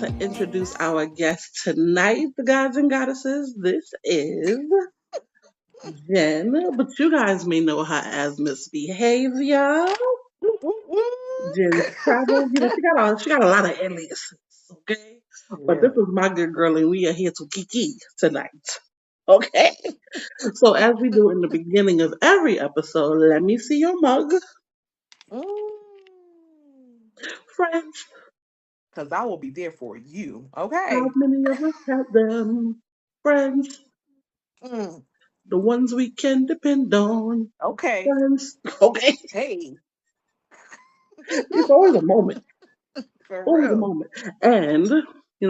to introduce our guest tonight, the gods and goddesses. This is Jen, but you guys may know her as Misbehavior. Jen's travel, she got a lot of aliases, okay? But this Yeah. is my good girl, and we are here to kiki tonight. Okay. So as we do in the beginning of every episode, let me see your mug. Friends, Because I will be there for you. how Okay. many of us have them? Friends, Mm. the ones we can depend on. Okay. Friends. Okay. Hey. It's always a moment. For Always a real. moment. And,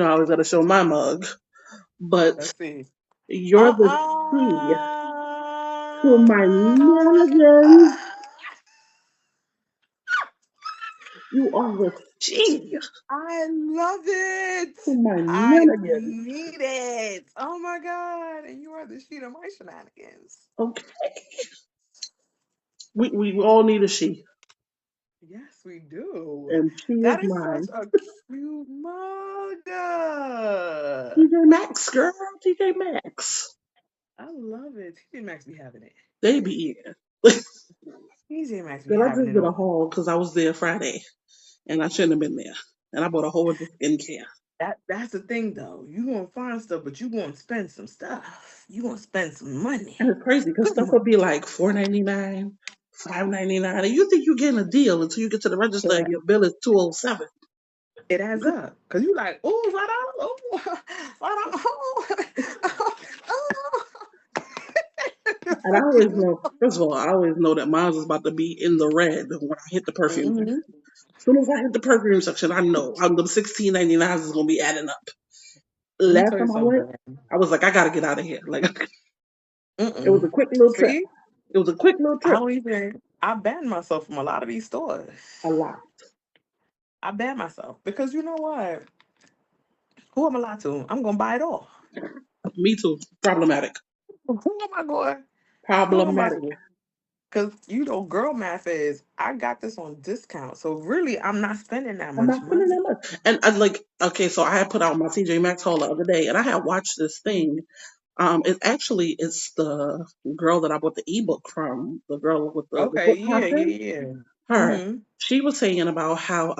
I always got to show my mug, but Let's see. you're the C to my Uh-uh. mannequins. You are the C I love it. to my I mannequins. need it. Oh my God. And you are the sheet of my shenanigans. Okay. We all need a she. Yes, we do. And she is That is such mine. a cute mug. TJ Maxx, girl. TJ Maxx. I love it. TJ Maxx be having it. They be in. TJ Maxx be Girl, I having just it did a all. haul because I was there Friday and I shouldn't have been there. And I bought a whole bunch of skincare. That's the thing though. You gonna find stuff, but you gonna spend some stuff. You gonna spend some money. And it's crazy because Good stuff money. would be like $4.99, $5.99, and you think you getting a deal until you get to the register and It, your bill is $207. it adds up. Cause you like, oh, $5. Oh, $5. And I always know, first of all, I always know that mine is about to be in the red when I hit the perfume section. Mm-hmm. As soon as I hit the perfume section, I know the 16.99 is gonna be adding up. Let me Last tell you time I went, something. I was like, I gotta get out of here. Like it was a Mm-mm. quick little trip. See, It was a quick little I trip. don't even. I banned myself from a lot of these stores. A lot. I banned myself because you know what? Who am I lie to? I'm gonna buy it all. Me too. Problematic. Who am I going? Who am I Problematic. to? Because girl math is I got this on discount, so really I'm not spending that I'm much not spending money. that much. And I like, okay, so I had put out my TJ Maxx haul the other day, and I had watched this thing. It's the girl that I bought the ebook from, the girl with the Okay, foot yeah, content. yeah, yeah. Her, Mm-hmm. she was saying about how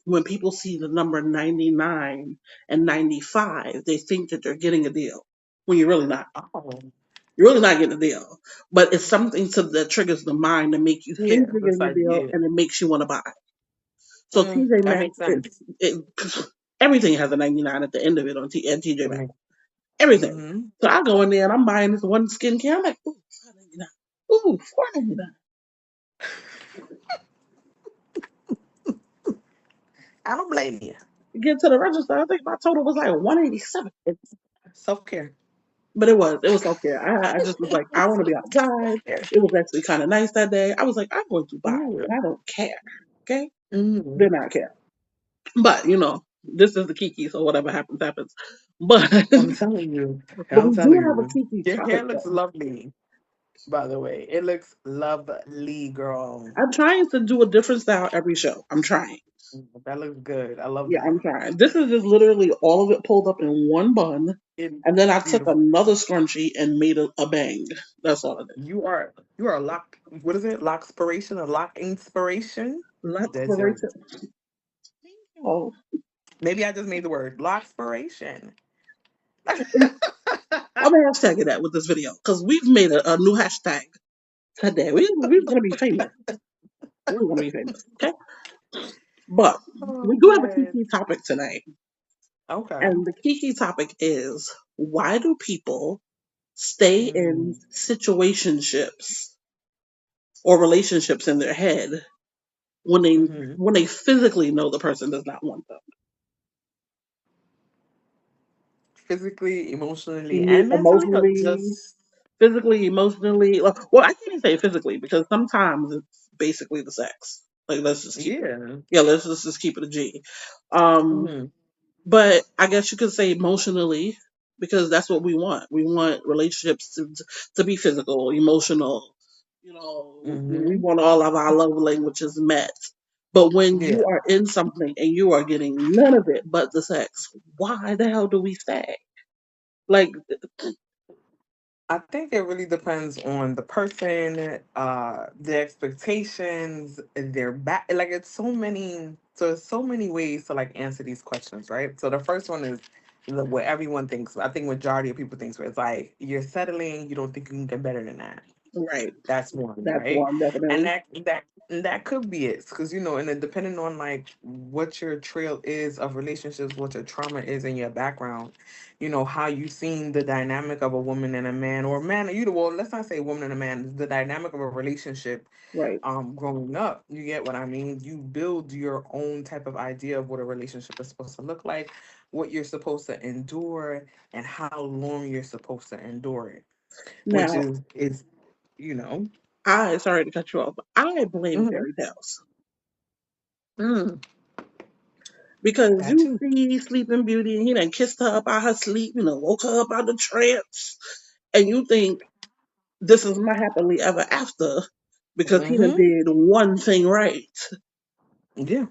when people see the number 99 and 95, they think that they're getting a deal when you're really not. Oh, You're really not getting a deal, but it's something that triggers the mind to make you think yeah. you're It's getting a like deal, yeah. and it makes you want to buy. So TJ That Maxx, makes sense. everything has a 99 at the end of it at TJ That Maxx. makes. Everything. Mm-hmm. So I go in there and I'm buying this one skincare. I'm like, ooh, $5.99. Ooh, $4.99. I don't blame you. Get to the register. I think my total was like 187. It's self care. But it was okay. I just was like, I want to be outside. It was actually kind of nice that day. I was like, I'm going to buy it, and I don't care. Okay, Mm-hmm. then I care. But this is the Kiki, so whatever happens, happens. But I'm telling you. but I'm we do telling have a you. Kiki Your topic hair looks though. lovely. By the way, it looks lovely, girl. I'm trying to do a different style every show. I'm trying. That looks good. I love Yeah, that. I'm trying. This is just literally all of it pulled up in one bun, It's and then I took beautiful. another scrunchie and made a bang. That's all it is. You are a lock. What is it? Lock inspiration, a lock inspiration. Let's That's berate it. it. Oh, Maybe I just made the word lock inspiration. I'm gonna hashtag that with this video because we've made a new hashtag today. We're gonna be famous. We're gonna be famous. Okay, but we Oh do have a man. kiki topic tonight, Okay. and the kiki topic is why do people stay in Mm, situationships or relationships in their head when they hmm when they physically know the person does not want them. Physically, emotionally, and mentally, or Emotionally, just physically, emotionally. Well, I can't even say physically because sometimes it's basically the sex. Like let's just keep it. yeah. Yeah, let's just keep it a G. Um, Mm-hmm. but I guess you could say emotionally because that's what we want. We want relationships to be physical, emotional. We Mm-hmm. want all of our love languages met. But when Yeah. you are in something and you are getting none of it but the sex, why the hell do we stay? Like, I think it really depends on the person, the expectations, their back. Like it's so many ways to like answer these questions, right? So the first one is what everyone thinks. I think majority of people thinks it's like you're settling. You don't think you can get better than that. right, That's one, that's right? one And definitely. that could be it, because and then depending on like what your trail is of relationships, what your trauma is in your background, how you seen the dynamic of a woman and a man, or a man, well, let's not say woman and a man, the dynamic of a relationship, Right. growing up. You get what I mean? You build your own type of idea of what a relationship is supposed to look like, what you're supposed to endure, and how long you're supposed to endure it, which Now, is you know. I sorry to cut you off, but I blame Mm-hmm. fairy tales Mm, because that you too. see Sleeping Beauty and he done kissed her up out her sleep, woke her up out the trance, and you think this is my happily ever after because he done Mm-hmm. did one thing right. Yeah.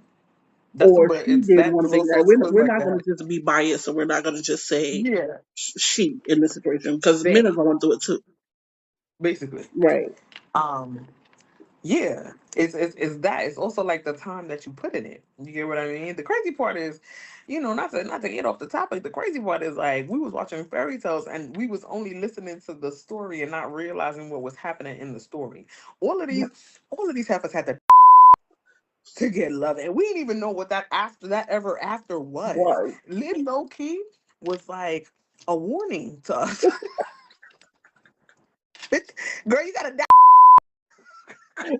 Or But she it's did that one was thing also right. We're, feels we're like not going that. to just be biased, and we're not going to just say Yeah. she in this situation because men are They going through it too. basically. Right. Um. Yeah. It's that. It's also like the time that you put in it. You get what I mean? The crazy part is, not to get off the topic. The crazy part is like we was watching fairy tales and we was only listening to the story and not realizing what was happening in the story. All of these, all of these heifers had to get love. And we didn't even know what that ever after was. Was Lil low key was like a warning to us. Girl, you gotta die.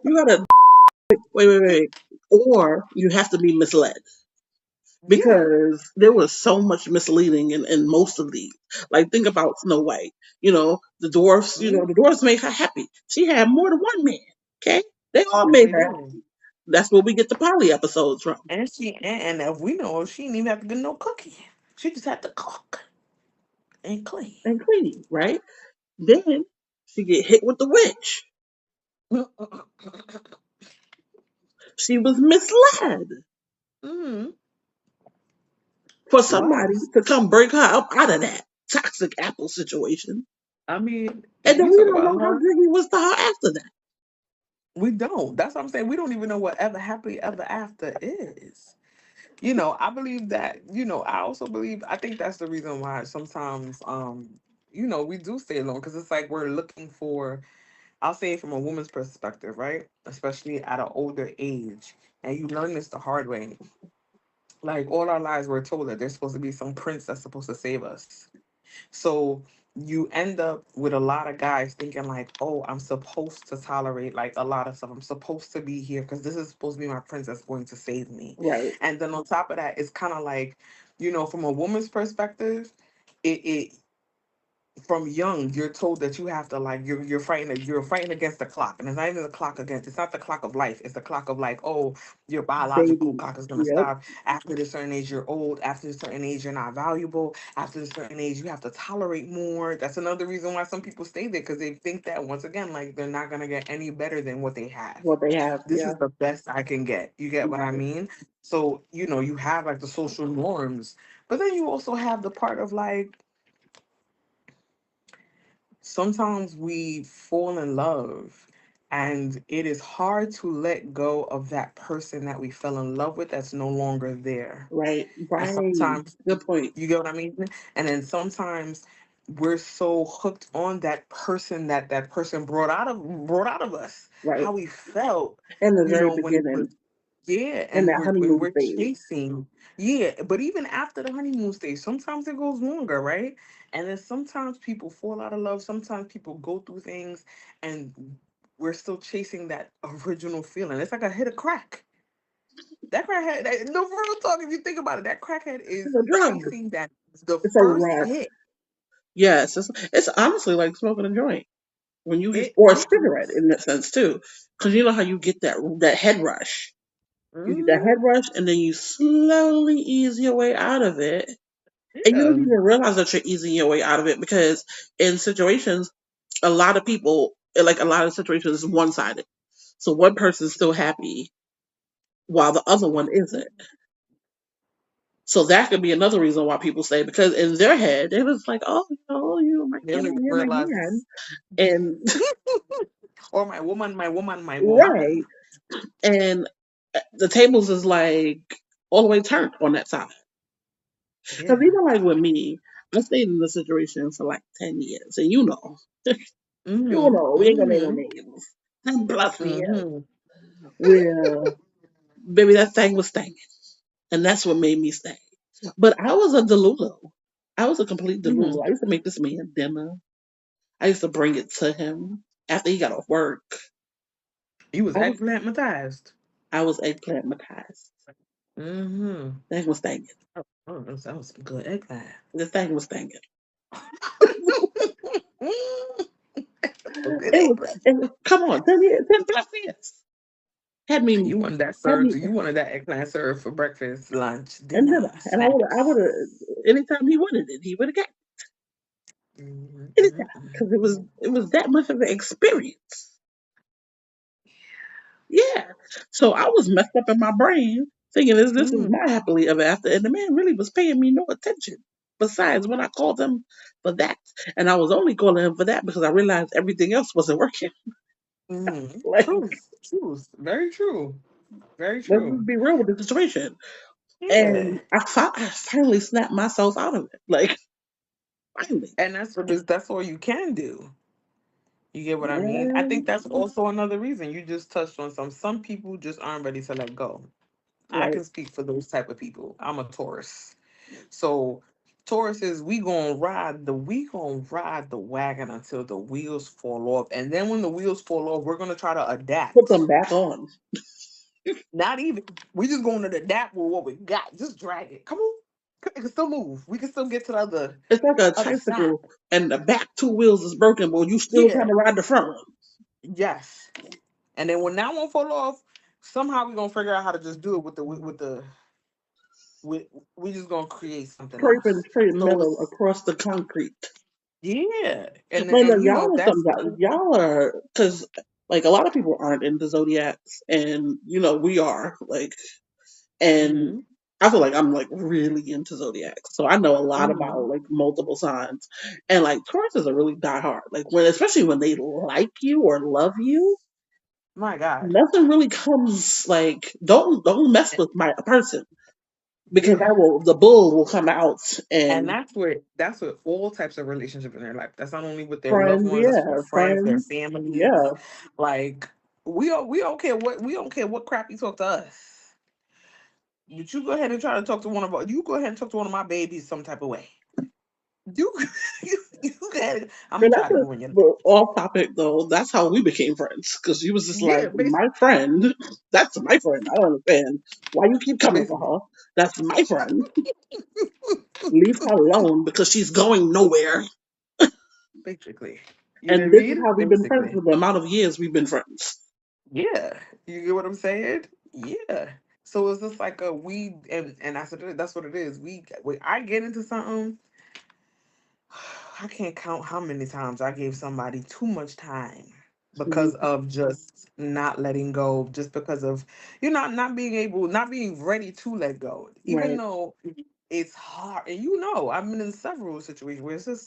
you got to wait, or you have to be misled Yeah. because there was so much misleading in most of these. Like think about Snow White. The dwarfs. Mhm. The dwarfs made her happy. She had more than one man. Okay, they all Yes, made they her did. happy. That's where we get the poly episodes from. And if we know she didn't even have to get no cookie. She just had to cook and clean. And clean, right? Then she get hit with the witch. She was misled Mm, for she somebody was. to come break her up out of that toxic apple situation. I mean, And and then you we talk don't about know how her. good he was to her after that. We don't. That's what I'm saying. We don't even know what ever happily ever after is. I believe that, I also believe, I think that's the reason why sometimes, we do stay alone, because it's like we're looking for, I'll say it from a woman's perspective, right? Especially at an older age. And you learn this the hard way. Like all our lives, we're told that there's supposed to be some prince that's supposed to save us. So you end up with a lot of guys thinking like, oh, I'm supposed to tolerate like a lot of stuff. I'm supposed to be here because this is supposed to be my prince that's going to save me. Right. And then on top of that, it's kind of like, from a woman's perspective, it from young you're told that you have to like you're fighting against the clock, and it's not even the clock against, it's not the clock of life, it's the clock of like, oh, your biological Baby. clock is going to Yep. stop after a certain age. You're old. After a certain age you're not valuable. After a certain age you have to tolerate more. That's another reason why some people stay there, because they think that once again like they're not going to get any better than what they have. What they have. This Yeah. is the best I can get. You get what I Right. mean? So you have like the social norms, but then you also have the part of like sometimes we fall in love and it is hard to let go of that person that we fell in love with that's no longer there. Right. And Right. sometimes, Good point. you get what I mean? And then sometimes we're so hooked on that person that person brought out of us, Right. how we felt, In the very when we're, beginning, yeah, in and that when honeymoon we're phase. chasing, yeah, but even after the honeymoon stage, sometimes it goes longer, right? And then sometimes people fall out of love, sometimes people go through things, and we're still chasing that original feeling. It's like a hit a crack. That crackhead, no real talk, if you think about it, that crackhead It's is a drug. chasing that the It's a first rush. hit. Yes. It's honestly like smoking a joint when you just, It or a cigarette is. in that sense too. Because you know how you get that head rush. You get that Mm, head rush, and then you slowly ease your way out of it. And you don't yeah. even realize that you're easing your way out of it because in situations, a lot of people, like a lot of situations, is one sided. So one person's still happy while the other one isn't. So that could be another reason why people say, because in their head it was like, oh, you my They don't man, even you're my realize man, it's and or my woman, my woman, my right, woman. and the tables is like all the way turned on that side. Because Yeah. even like with me, I stayed in the situation for like 10 years, and Mm-hmm. we ain't gonna name no Mm-hmm. names. 10+ years, Mm-hmm. where baby that thing was staying, and that's what made me stay. But I was a delulu. I was a complete delulu. Mm-hmm. I used to make this man dinner. I used to bring it to him after he got off work. You was I was eggplant-matized. I was eggplant matized. Mm-hmm. Thing was staying. Oh, that was some good eggplant. The thing was staying. Good It was, eggplant. come on, 10 years, 10+years. Had me, You wanted that had served. me, You wanted that eggplant served for breakfast, lunch, and then, dinner, and I would snacks. have, anytime he wanted it, he would have got it. Mm-hmm. Anytime, because Mm-hmm. it was that much of an experience. Yeah. So I was messed up in my brain thinking this was Mm-hmm. my happily ever after. And the man really was paying me no attention. Besides when I called him for that. And I was only calling him for that because I realized everything else wasn't working. Mm-hmm. Like, Truth. Truth. Very true. Very let's true. just be real with the situation. Yeah. And I finally snapped myself out of it. Like, finally. And that's all you can do. You get what I mean? I think that's Man, also another reason you just touched on some people just aren't ready to let go. I right. can speak for those type of people. I'm a Taurus. So Taurus is we gonna ride the wagon until the wheels fall off. And then when the wheels fall off, we're gonna try to Put adapt. them back on. Not even we just going to adapt with what we got. Just drag it. Come on. It can still move. We can still get to the It's like a other side. tricycle and the back two wheels is broken, but you still trying Yeah. to ride the front one. Yes. And then when that one fall off, somehow we're gonna figure out how to just do it with we just gonna create something Scraping else. straight So metal it's across the concrete. yeah. No, no, And you know y'all are that's something. Y'all are, because like a lot of people aren't into zodiacs, and we are like, and mm-hmm, I feel like I'm like really into zodiacs, so I know a lot mm-hmm. about like multiple signs, and like Tauruses are really die hard. Like especially when they like you or love you, My God. nothing really comes like don't mess with my person because Yeah. the bull will come out And and that's where all types of relationship in their life. That's not only with their loved friends, ones, that's with yeah, friends, their friends, families. yeah, Like we don't care what crap you talk to us. But you go ahead and try to talk to you go ahead and talk to one of my babies some type of way. You you go ahead. I'm but gonna try that's to ruin your but life. off topic though. That's how we became friends because she was just like Yeah, my friend. That's my friend. I don't understand why you keep coming for basically. her. That's my friend. Leave her alone because she's going nowhere. Basically. You know what I And this is mean? how we've been friends Basically. for the amount of years we've been friends. Yeah. You get what I'm saying? Yeah. So it's just like a we and that's what it is. When I get into something, I can't count how many times I gave somebody too much time because Mhm. of just not letting go, just because of not being ready to let go. Even Right, though it's hard, and I've been in several situations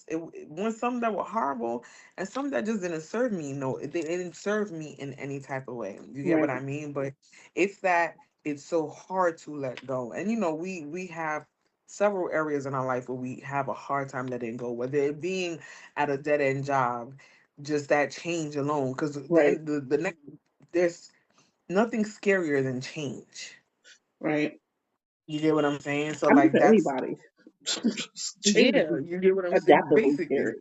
where when some that were horrible and some that just didn't serve me. No, they didn't serve me in any type of way. You get what right, I mean? But it's that it's so hard to let go, and we have several areas in our life where we have a hard time letting go, whether it being at a dead end job, just that change alone. Because right, the next there's nothing scarier than change. right. You get what I'm saying? So I mean, like for that's anybody, change yeah, is you get what I'm saying? adaptably scary.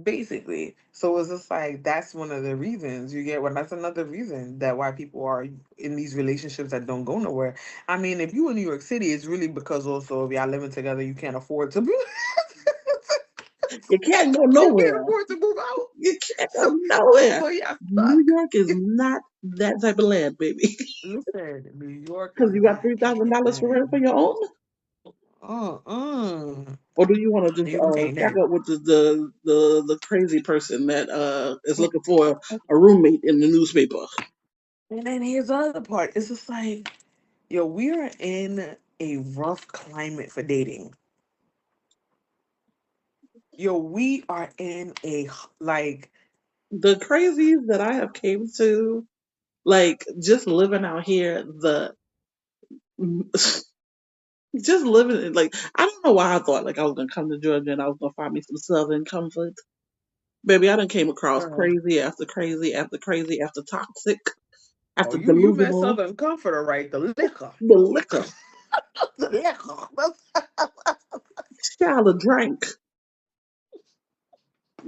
Basically. So it's just like that's one of the reasons you get what that's another reason that why people are in these relationships that don't go nowhere. I mean, if you in New York City, it's really because also if y'all living together, you can't afford to move. You can't go You can't nowhere. afford to move out. You can't go So nowhere. so yeah, New stuck. York is not that type of land, baby. Listen, New York Because is you got not $3,000 for it. rent for your own, Uh-uh. or do you want to just You ain't shack that. up with the crazy person that is looking for a roommate in the newspaper? And then here's the other part. It's just like, yo, we are in a rough climate for dating. Yo, we are in a like, The crazies that I have came to, like just living out here, the just living like I don't know why I thought like I was gonna come to Georgia and I was gonna find me some Southern comfort. Baby, I done came across uh, crazy after crazy after crazy after toxic oh, after you met delusional. Southern Comforter, right? The liquor. The liquor, The liquor. child of drink.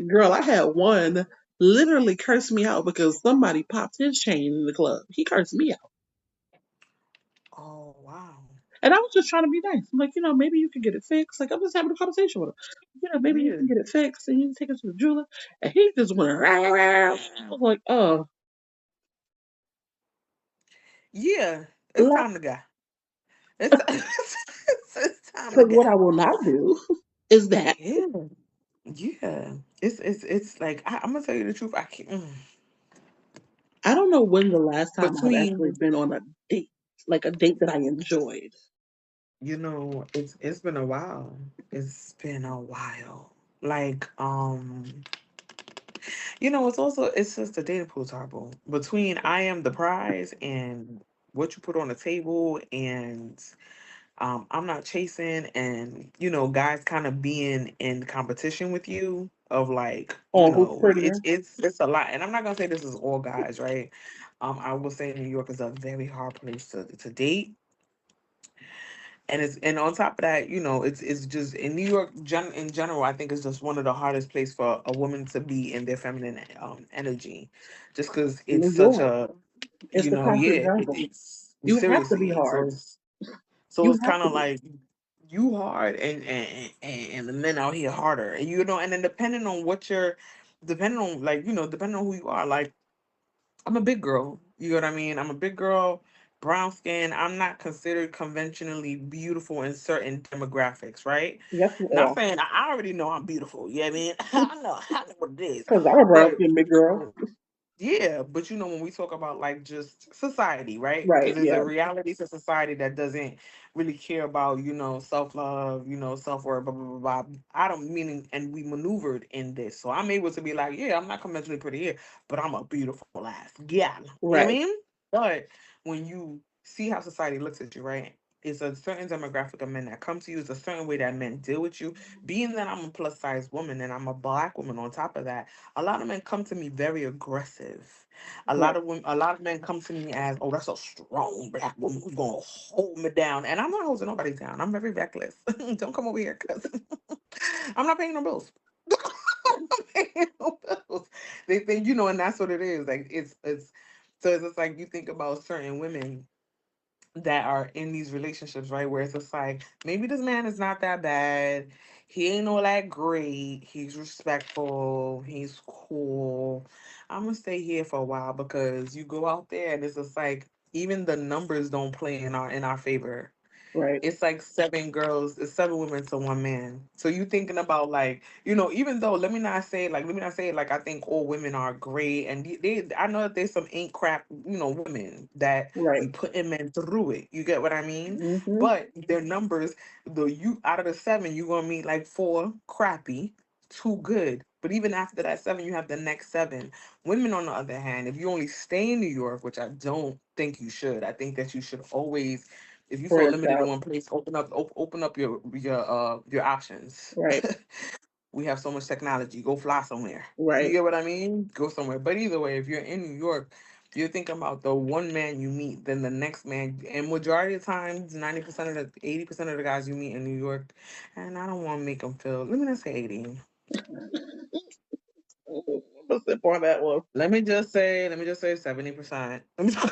Girl, I had one literally curse me out because somebody popped his chain in the club. He cursed me out. Oh, wow. And I was just trying to be nice. I'm like, maybe you can get it fixed. Like, I'm just having a conversation with him. Maybe you Yeah. can get it fixed and you can take it to the jeweler. And he just went, rah, rah. I was like, oh, Yeah. It's because time to go. It's, it's time to go. what I will not do is that. Yeah. Yeah. It's like, I'm going to tell you the truth. I can't. I don't know when the last time I've actually Between, been on a date, like a date that I enjoyed. it's been a while. It's been a while. Like, it's just the dating pool's horrible. Between I am the prize and what you put on the table and I'm not chasing and guys kind of being in competition with you of like, Oh, who's prettier? it's a lot. And I'm not gonna say this is all guys, right? I will say New York is a very hard place to date. And on top of that, it's just in New York in general, I think it's just one of the hardest place for a woman to be in their feminine energy, just because it's New such York. a It's the concrete yeah, jungle. it's You have to be seriously hard. so You it's have kind to of be. like you hard and the men out here harder, and and then depending on like depending on who you are, like I'm a big girl. You know what I mean? I'm a big girl, brown skin. I'm not considered conventionally beautiful in certain demographics, right? Yes, you Not are. saying I already know I'm beautiful. You know what I mean? I know what it is. Because I'm a brown But skin big girl. yeah, but when we talk about like just society, right? Right, Because there's a yeah. reality to society that doesn't really care about, self love, self worth, blah, blah, blah, blah. I don't mean, and we maneuvered in this. So I'm able to be like, yeah, I'm not conventionally pretty here, but I'm a beautiful ass. Yeah. You know what I Right, mean? But when you see how society looks at you, right? It's a certain demographic of men that come to you. It's a certain way that men deal with you. Being that I'm a plus size woman and I'm a black woman on top of that, a lot of men come to me very aggressive. right. A lot of men come to me as, "Oh, that's a strong black woman who's gonna hold me down," and I'm not holding nobody down. I'm very reckless. Don't come over here, cause I'm not paying no bills. I'm not paying no bills. They think, and that's what it is. Like it's so it's just like you think about certain women that are in these relationships, right? Where it's just like, maybe this man is not that bad. He ain't all that great. He's respectful. He's cool. I'm gonna stay here for a while because you go out there and it's just like even the numbers don't play in our favor. Right. It's like seven girls, it's seven women to one man. So you thinking about like, even though let me not say it like I think all women are great and I know that there's some ain't crap, women that Right. be putting men through it. You get what I mean? Mm-hmm. But their numbers, though you out of the seven, you're gonna meet like four crappy, two good. But even after that seven, you have the next seven. Women, on the other hand, if you only stay in New York, which I don't think you should, I think that you should always if you feel Branch limited in out. one place, open up your options. Right. We have so much technology. Go fly somewhere. You Right. get what I mean? Go somewhere. But either way, if you're in New York, you're thinking about the one man you meet, then the next man, and majority of times, 90% of the 80% of the guys you meet in New York, and I don't want to make them feel. Let me not say 80. I'm gonna sip on that one. Let me just say 70%. Let me say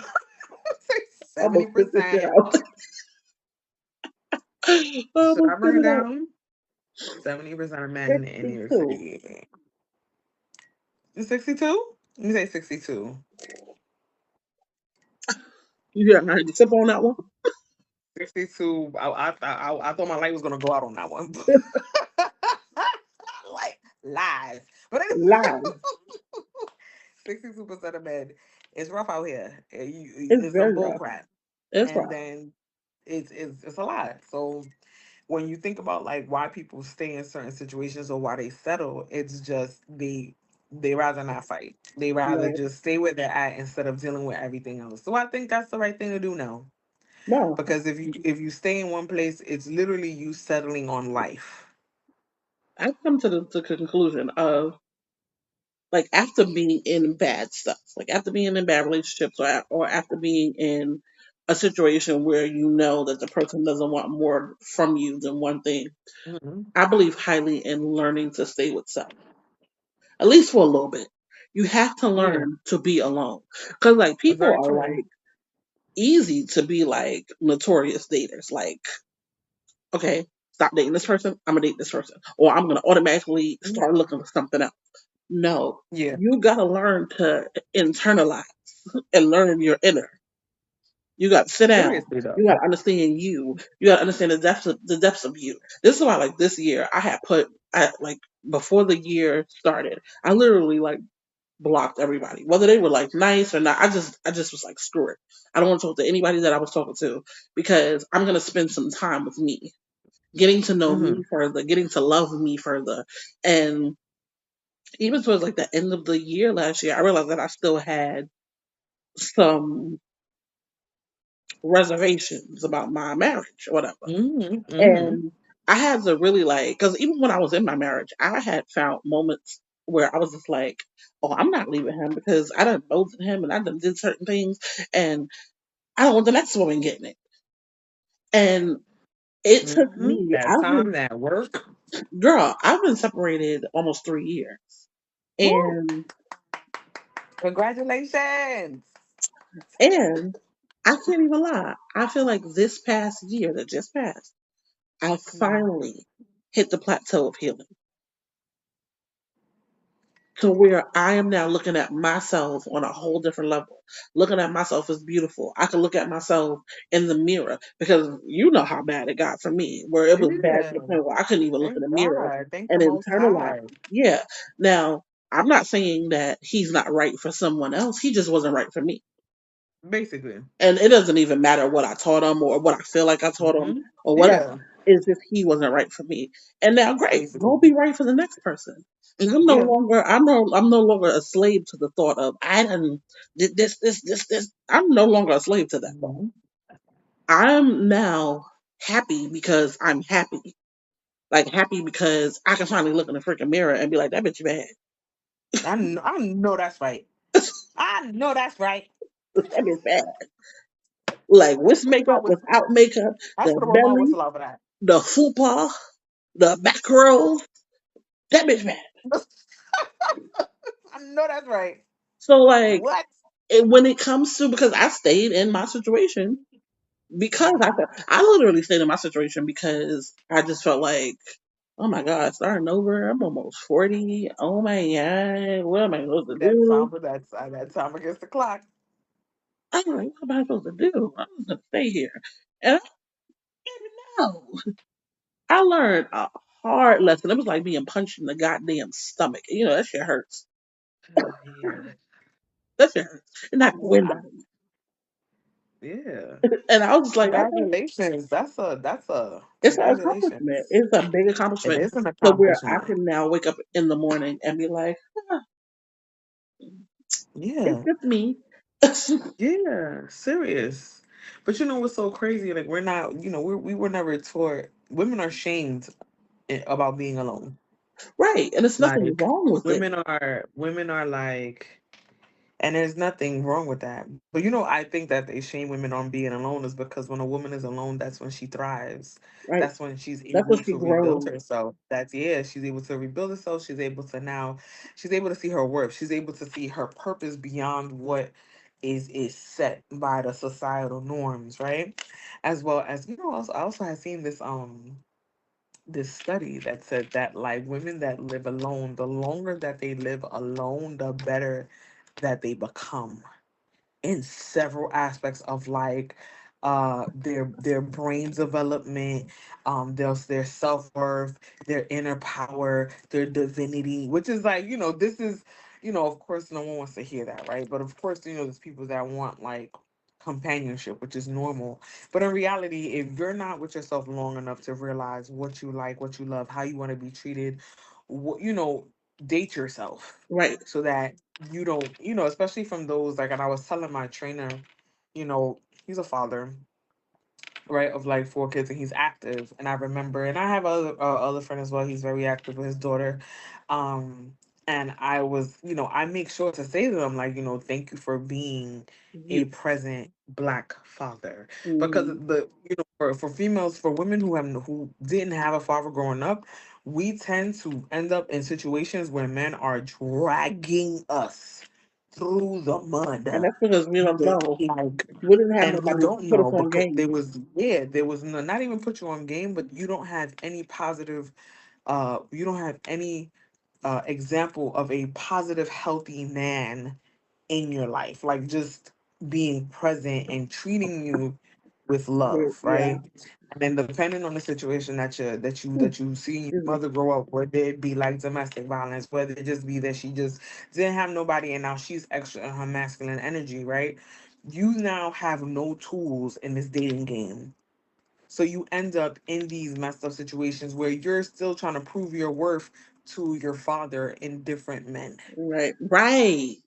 I'm gonna seventy spit this shit percent. out. I'm Should gonna I spit bring it it out. down? 70% of men in New York 62. City. 62? Let me say 62. Yeah, I had to sip on that one. 62. I thought my light was gonna go out on that one. Like lies. But anyway, Live. 62% of men It's rough out here. It's It's some very bull rough. crap, It's and rough. then it's a lot. So when you think about like why people stay in certain situations or why they settle, it's just they rather not fight. They rather Right. just stay where they're at instead of dealing with everything else. So I think that's the right thing to do now. No, Because if you stay in one place, it's literally you settling on life. I've come to the conclusion of like after being in bad stuff, like after being in bad relationships, or after being in a situation where you know that the person doesn't want more from you than one thing, Hmm. I believe highly in learning to stay with self, at least for a little bit. You have to Yeah, learn to be alone. Because, like, people very are true. like easy to be like notorious daters. Like, okay, stop dating this person, I'm gonna date this person. Or I'm gonna automatically Mhm. start looking for something else. No, Yeah, you gotta learn to internalize and learn your inner. You got to sit down. seriously though. You got to understand you. You got to understand the depths of you. This is why, like this year, I had put I like before the year started. I literally like blocked everybody, whether they were like nice or not. I just was like, screw it. I don't want to talk to anybody that I was talking to because I'm gonna spend some time with me, getting to know Hmm. me further, getting to love me further, and even towards like the end of the year last year, I realized that I still had some reservations about my marriage or whatever. Hmm. Hmm. And I had to really like, because even when I was in my marriage, I had found moments where I was just like, oh, I'm not leaving him because I done both him and I done did certain things and I don't want the next woman getting it. And it took Hmm. me, That time, that work. I've been separated almost 3 years. Woo! And, Congratulations. and I can't even lie. I feel like this past year that just passed, I Mhm. finally hit the plateau of healing to where I am now looking at myself on a whole different level. Looking at myself as beautiful. I can look at myself in the mirror because you know how bad it got for me, where it was bad to Yeah. the point where I couldn't even look in Thank the mirror God. Thank the and Most internalize. High. Yeah. Now, I'm not saying that he's not right for someone else. He just wasn't right for me. Basically. And it doesn't even matter what I taught him or what I feel like I taught him Hmm. or whatever. Yeah. It's just he wasn't right for me. And now great, Basically. go be right for the next person. And Yeah. I'm no longer a slave to the thought of I done did this. I'm no longer a slave to that thought. Mhm. I'm now happy because I'm happy. Like happy because I can finally look in the freaking mirror and be like, that bitch bad. I know that's right. I know that's right. That bitch bad. Like with makeup, I without makeup, the should have rolled my belly, whistle out for that. the fupa, the back row, that bitch bad. I know that's right. So like What? when it comes to because I stayed in my situation because Hmm. I literally stayed in my situation because I just felt like, oh my god, starting over. I'm almost 40. Oh my god, what am I supposed to That do? time, that time against the clock. I'm like, what am I supposed to do? I'm just gonna stay here. And I didn't know. I learned a hard lesson. It was like being punched in the goddamn stomach. You know, that shit hurts. Yeah. That shit hurts. And not I'm, going I'm, down. yeah. And I was like, okay, Congratulations. That's a it's an accomplishment. congratulations. It's a big It accomplishment. is an So where I accomplishment. can now wake up in the morning and be like, "Ah, it's Yeah. just me." Yeah. Serious. But you know what's so crazy? Like we're not, we were never taught. Women are shamed about being alone. Right. And there's nothing Like wrong with it. women are like, and there's nothing wrong with that. But I think that they shame women on being alone is because when a woman is alone, that's when she thrives. Right. That's when she's That's able what she to rebuild grows. herself. That's yeah, she's able to rebuild herself. She's able to see her worth. She's able to see her purpose beyond what is set by the societal norms, right? As well as I also have seen this study that said that like women that live alone, the longer that they live alone, the better that they become in several aspects of like their brain development, their self-worth, their inner power, their divinity, which is like, this is of course, no one wants to hear that, right? But of course, there's people that want like companionship, which is normal. But in reality, if you're not with yourself long enough to realize what you like, what you love, how you want to be treated, what, date yourself Right. so that you don't, especially from those, like, and I was telling my trainer, he's a father, right, of like four kids, and he's active. And I remember, and I have other friend as well. He's very active with his daughter. Um, and I was, I make sure to say to them like, thank you for being a You. present black father, because Hmm. for females, for women who didn't have a father growing up, we tend to end up in situations where men are dragging us through the And mud. that's because we don't know. Like, We didn't have and we nobody to don't put us know on because game. there was no, not even put you on game, but you don't have any positive, you don't have any example of a positive, healthy man in your life, like just being present and treating you with love, Yeah. right? And then depending on the situation that you see your Excuse me. mother grow up, whether it be like domestic violence, whether it just be that she just didn't have nobody and now she's extra in her masculine energy, right? You now have no tools in this dating game. So you end up in these messed up situations where you're still trying to prove your worth to your father in different men. Right. Right.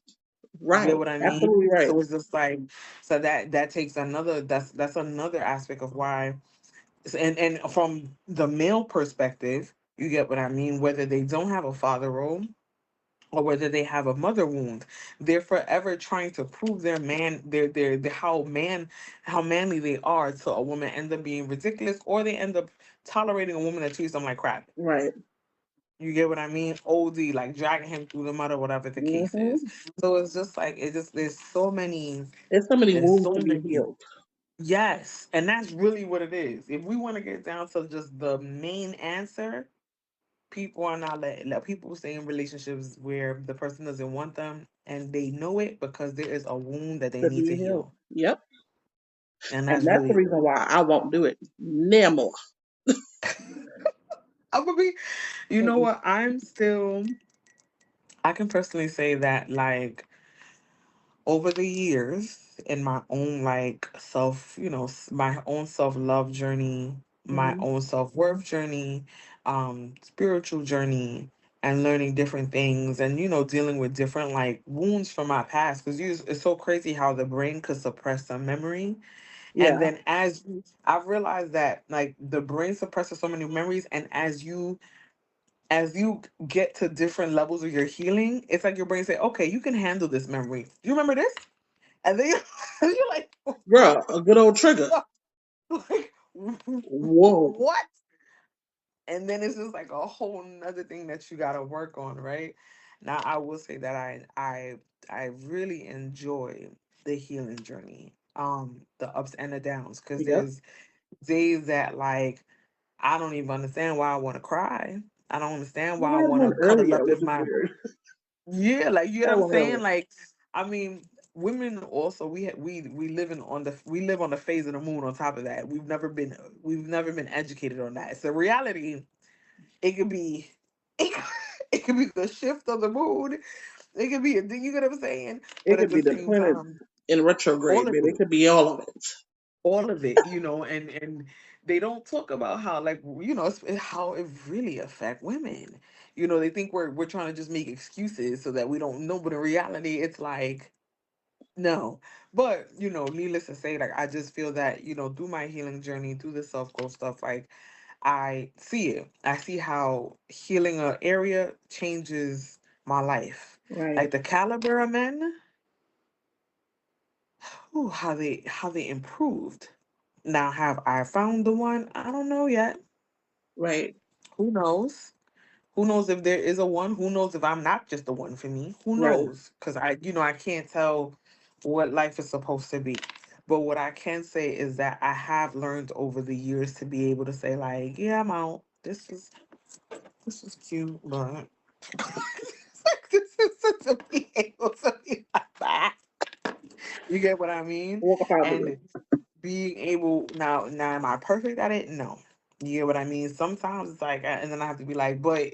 You get Right. what I Absolutely mean? right. So it's just like, so that takes another, that's another aspect of why, and from the male perspective, you get what I mean, whether they don't have a father role or whether they have a mother wound, they're forever trying to prove their how manly they are to a woman, end up being ridiculous, or they end up tolerating a woman that treats them like crap. Right. You get what I mean? OD, like dragging him through the mud or whatever the case is. Hmm. So it's just like, it just, There's so many there's wounds so to be many. healed. Yes, and that's really what it is. If we want to get down to just the main answer, people are not let people stay in relationships where the person doesn't want them and they know it because there is a wound that they To need to be healed. heal. Yep. And And that's that's the really reason it. why I won't do it. Never. I'm gonna be, you know Mm-mm. what? I can personally say that, like, over the years in my own like self, my own self-love journey, my Mhm. own self-worth journey, spiritual journey, and learning different things, and dealing with different like wounds from my past, because it's so crazy how the brain could suppress a memory. And Yeah. then I've realized that like the brain suppresses so many memories, and as you get to different levels of your healing, it's like your brain say, okay, you can handle this memory. You remember this? And then you're like, Girl, a good old trigger. like, Whoa. what? And then it's just like a whole nother thing that you gotta work on, right? Now I will say that I really enjoy the healing journey, the ups and the downs, because Yep. there's days that like I don't even understand why I want to cry. I don't understand We why I had want one to cuddle earlier, up which in is my. weird. Yeah, like, you We know had what I'm one saying? earlier. Like, I mean, women also, we live on the phase of the moon. On top of that, we've never been educated on that. So reality, it could be it, it could be the shift of the moon. It could be you get what I'm saying? It But at could the be the same planets time, in all retrograde, of baby. It it, could be all of it. all of it, and they don't talk about how, like, how it really affect women. They think we're trying to just make excuses so that we don't know, but in reality, it's like, no. But, needless to say, like, I just feel that, through my healing journey, through the self growth stuff, like, I see it. I see how healing a area changes my life. Right. Like the caliber of men, ooh, how they improved. Now, have I found the one? I don't know yet. Right. Who knows? Who knows if there is a one? Who knows if I'm not just the one for me? Who Right. knows? Because I can't tell what life is supposed to be. But what I can say is that I have learned over the years to be able to say, like, yeah, I'm out. This is cute, but this is to be able to be like that. You get what I mean? Walk up out of it. And being able, now am I perfect at it? No. You get what I mean? Sometimes it's like, and then I have to be like, but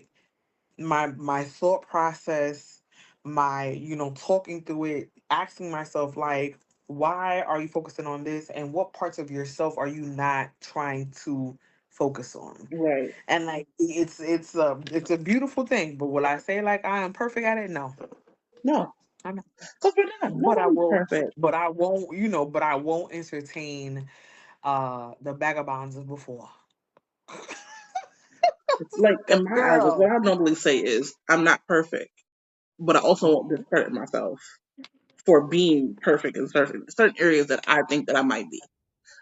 my thought process, my, talking through it, asking myself, like, why are you focusing on this, and what parts of yourself are you not trying to focus on? Right. And like, it's a beautiful thing, but will I say like I am perfect at it? No. No, I'm not. because we're not. But I Nobody's will, perfect. but I won't entertain the vagabonds of before. Like in Cause my eyes, like, what girl. I normally say is, I'm not perfect, but I also won't Mhm. discredit myself for being perfect in certain areas that I think that I might be.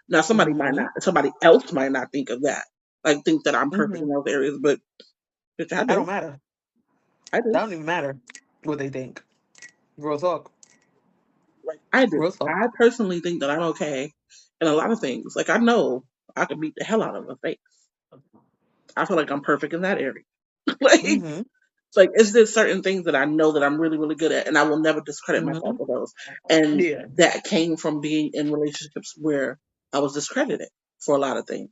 Now, Mhm. somebody else might not think of that, like think that I'm perfect in Mhm. those areas, but bitch, I That don't do. matter. I That do. don't even matter what they think. Real talk. Like I do. Real talk. I personally think that I'm okay in a lot of things. Like I know I could beat the hell out of a face. I feel like I'm perfect in that area. like Mhm. like it's just certain things that I know that I'm really, really good at, and I will never discredit myself Mhm. for those. And Yeah. that came from being in relationships where I was discredited for a lot of things.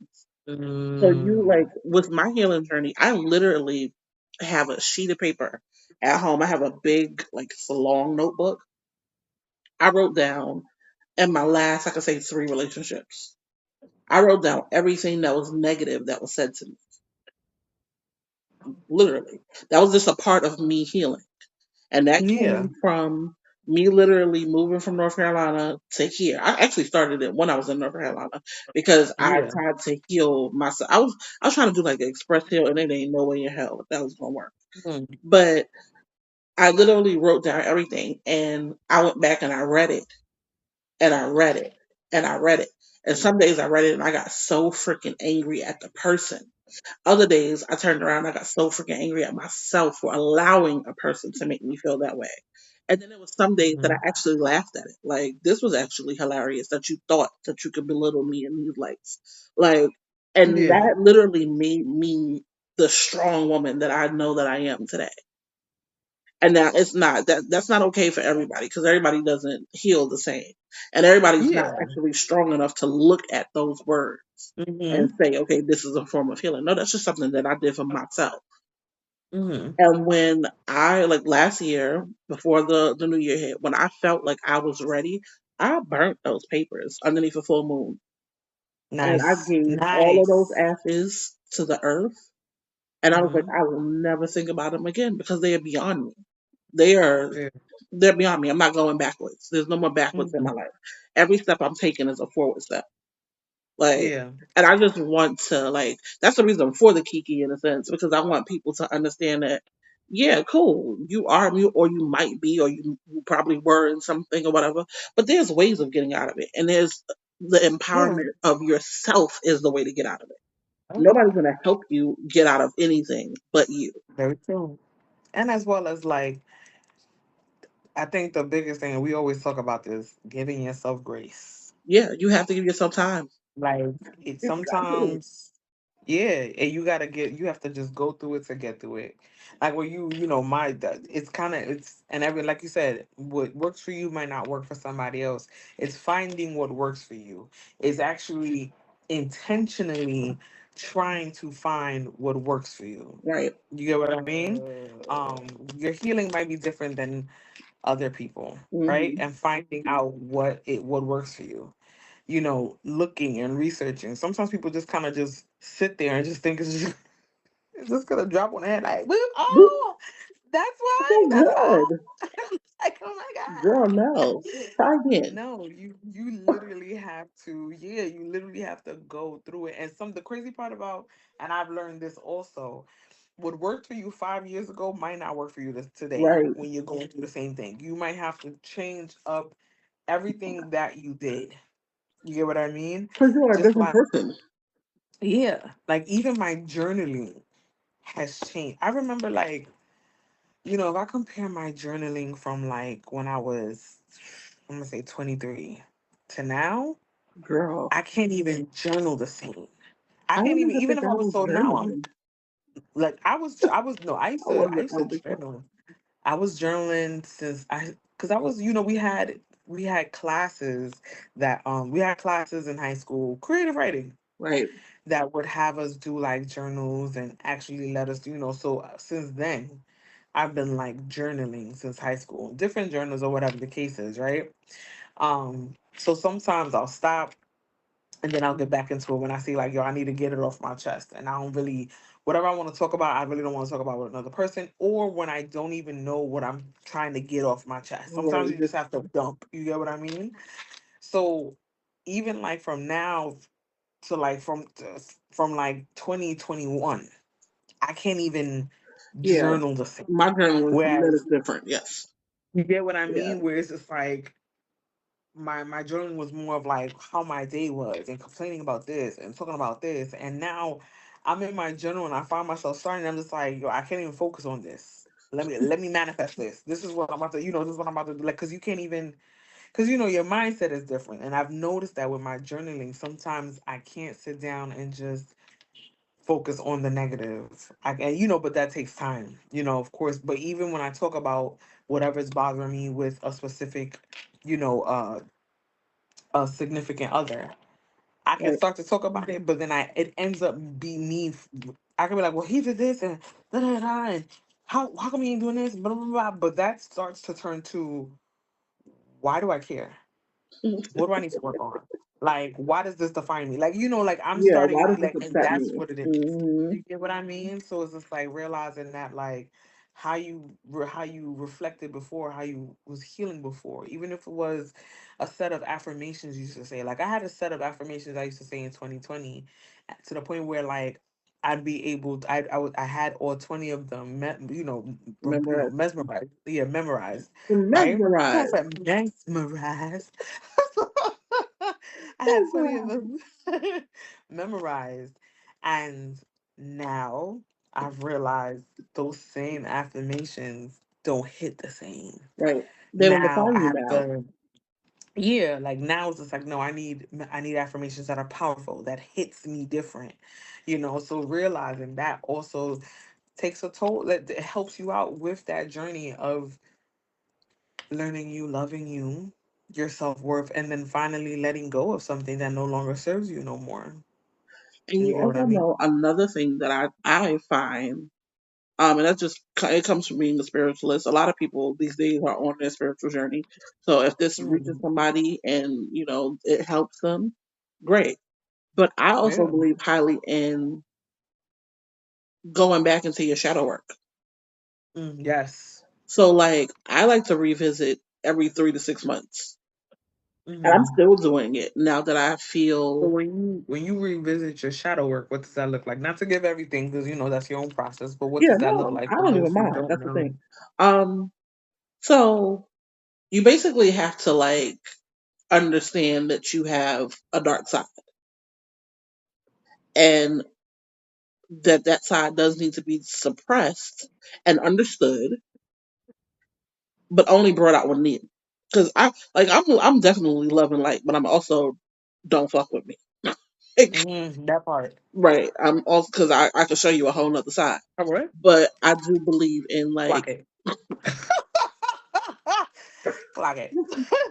So you Mm. like with my healing journey, I literally have a sheet of paper at home. I have a big, like it's a long notebook. I wrote down in my last, I could say 3 relationships. I wrote down everything that was negative that was said to me. Literally. That was just a part of me healing. And that Yeah. came from me literally moving from North Carolina to here. I actually started it when I was in North Carolina because I Yeah. tried to heal myself. I was trying to do like the express heal and it ain't no way in hell that was gonna work. Mm. But I literally wrote down everything and I went back and I read it and I read it and I read it. And some days I read it and I got so freaking angry at the person. Other days I turned around and I got so freaking angry at myself for allowing a person to make me feel that way. And then there was some days that I Mhm. actually laughed at it. Like this was actually hilarious that you thought that you could belittle me in these lights. Like and Yeah. that literally made me the strong woman that I know that I am today. And now it's not that's not okay for everybody because everybody doesn't heal the same. And everybody's not Yeah. actually strong enough to look at those words and Mhm. say, okay, this is a form of healing. No, that's just something that I did for myself. Mhm. And when I like last year, before the new year hit, when I felt like I was ready, I burnt those papers underneath a full moon. And I Nice. gave all of those Nice. ashes to the earth. And I was like, Mhm. I will never think about them again because they are beyond me. They are Yeah. they're beyond me. I'm not going backwards. There's no more backwards in my Mhm. life. Every step I'm taking is a forward step. Like, Yeah. and I just want to like that's the reason for the Kiki in a sense because I want people to understand that. Yeah, cool. You are you, or you might be, or you probably were in something or whatever. But there's ways of getting out of it, and there's the Yeah. empowerment of yourself is the way to get out of it. Okay. Nobody's gonna help you get out of anything but you. Very true. And as well as like, I think the biggest thing, and we always talk about this, giving yourself grace. Yeah, you have to give yourself time. Like, it You got to. sometimes, yeah, and you have to just go through it to get through it. Like, where it's kind of, and like you said, what works for you might not work for somebody else. It's finding what works for you. It's actually intentionally trying to find what works for you. Right. You get what I mean? Your healing might be different than other people, right? Hmm. And finding out what works for you. Looking and researching. Sometimes people just kind of just sit there and just think it's just gonna drop on their head like, "Whoop, oh, that's why, Okay, that's how." good. Like, oh my Girl, god. no. Try again. No, you literally have to, yeah, you literally have to go through it. And the crazy part about, and I've learned this also, what worked for you 5 years ago might not work for you today Right. when you're going through the same thing. You might have to change up everything that you did. You get what I mean? Because you are a Just different like, person. yeah, like even my journaling has changed. I remember, like, if I compare my journaling from like when I was, I'm gonna say 23 to now, Girl. I can't even journal the same. I I can't don't even, even even think if I I was, was so now I'm journaling. like, no, I I wasn't, I used to don't think so. journal. I was journaling since because I was, we had classes we had classes in high school, creative writing, Right. that would have us do like journals and actually let us, so since then, I've been like journaling since high school, different journals or whatever the case is, right? So sometimes I'll stop and then I'll get back into it when I see like, yo, I need to get it off my chest. And I don't really, whatever I want to talk about, I really don't want to talk about with another person, or when I don't even know what I'm trying to get off my chest. Right. Sometimes you just have to dump. You get what I mean? So even like from now to like from like 2021, I can't even Yeah. journal the same. My journal is Whereas, different. Yes. you get what I Yeah. mean? Where it's just like my journaling was more of like how my day was and complaining about this and talking about this. And now I'm in my journal and I find myself starting. I'm just like, yo, I can't even focus on this. Let me manifest this. This is what I'm about to, this is what I'm about to do. Like, cause you can't even, cause your mindset is different. And I've noticed that with my journaling, sometimes I can't sit down and just focus on the negative. And but that takes time, of course. But even when I talk about whatever's bothering me with a specific, you know, uh, a significant other, I can Right. start to talk about it, but then it ends up being me. I can be like, well, he did this and da da da, and how come he ain't doing this? Blah blah blah. But that starts to turn to, why do I care? What do I need to work on? Like, why does this define me? Like, like I'm Yeah. Why starting does this like, and upset that's me? what it is. Hmm. You get what I mean? So it's just like realizing that, like, how you reflected before, how you was healing before, even if it was a set of affirmations you used to say. Like, I had a set of affirmations I used to say in 2020, to the point where like I'd be able to, I had all 20 of them, Remember, mesmerized, yeah, memorized, right? I mesmerized. said mesmerized. I had 20 of them memorized. And now I've realized those same affirmations don't hit the same. Right. They don't Now define I you have now. to, yeah, like now it's just like, no, I need affirmations that are powerful, that hits me different. So realizing that also takes a toll, that it helps you out with that journey of learning you, loving you, your self worth, and then finally letting go of something that no longer serves you no more. And You you get what also I mean? know another thing that I find, and that's just it comes from being a spiritualist. A lot of people these days are on their spiritual journey. So if this reaches Mm, somebody and it helps them, great. But I also yeah. believe highly in going back into your shadow work. Yes. So like I like to revisit every 3 to 6 months. And I'm Hmm. still doing it now that I So feel. when you revisit your shadow work, what does that look like? Not to give everything, because that's your own process, but what Yeah, does that look no, like I for don't even those who mind. don't That's the know? thing. Um, so you basically have to like understand that you have a dark side and that side does need to be suppressed and understood, but only brought out when needed. Because I'm definitely loving light, but I'm also don't fuck with me. That part. Right. I'm also because I can show you a whole nother side, All right. but I do believe in Clock like it. Clock it.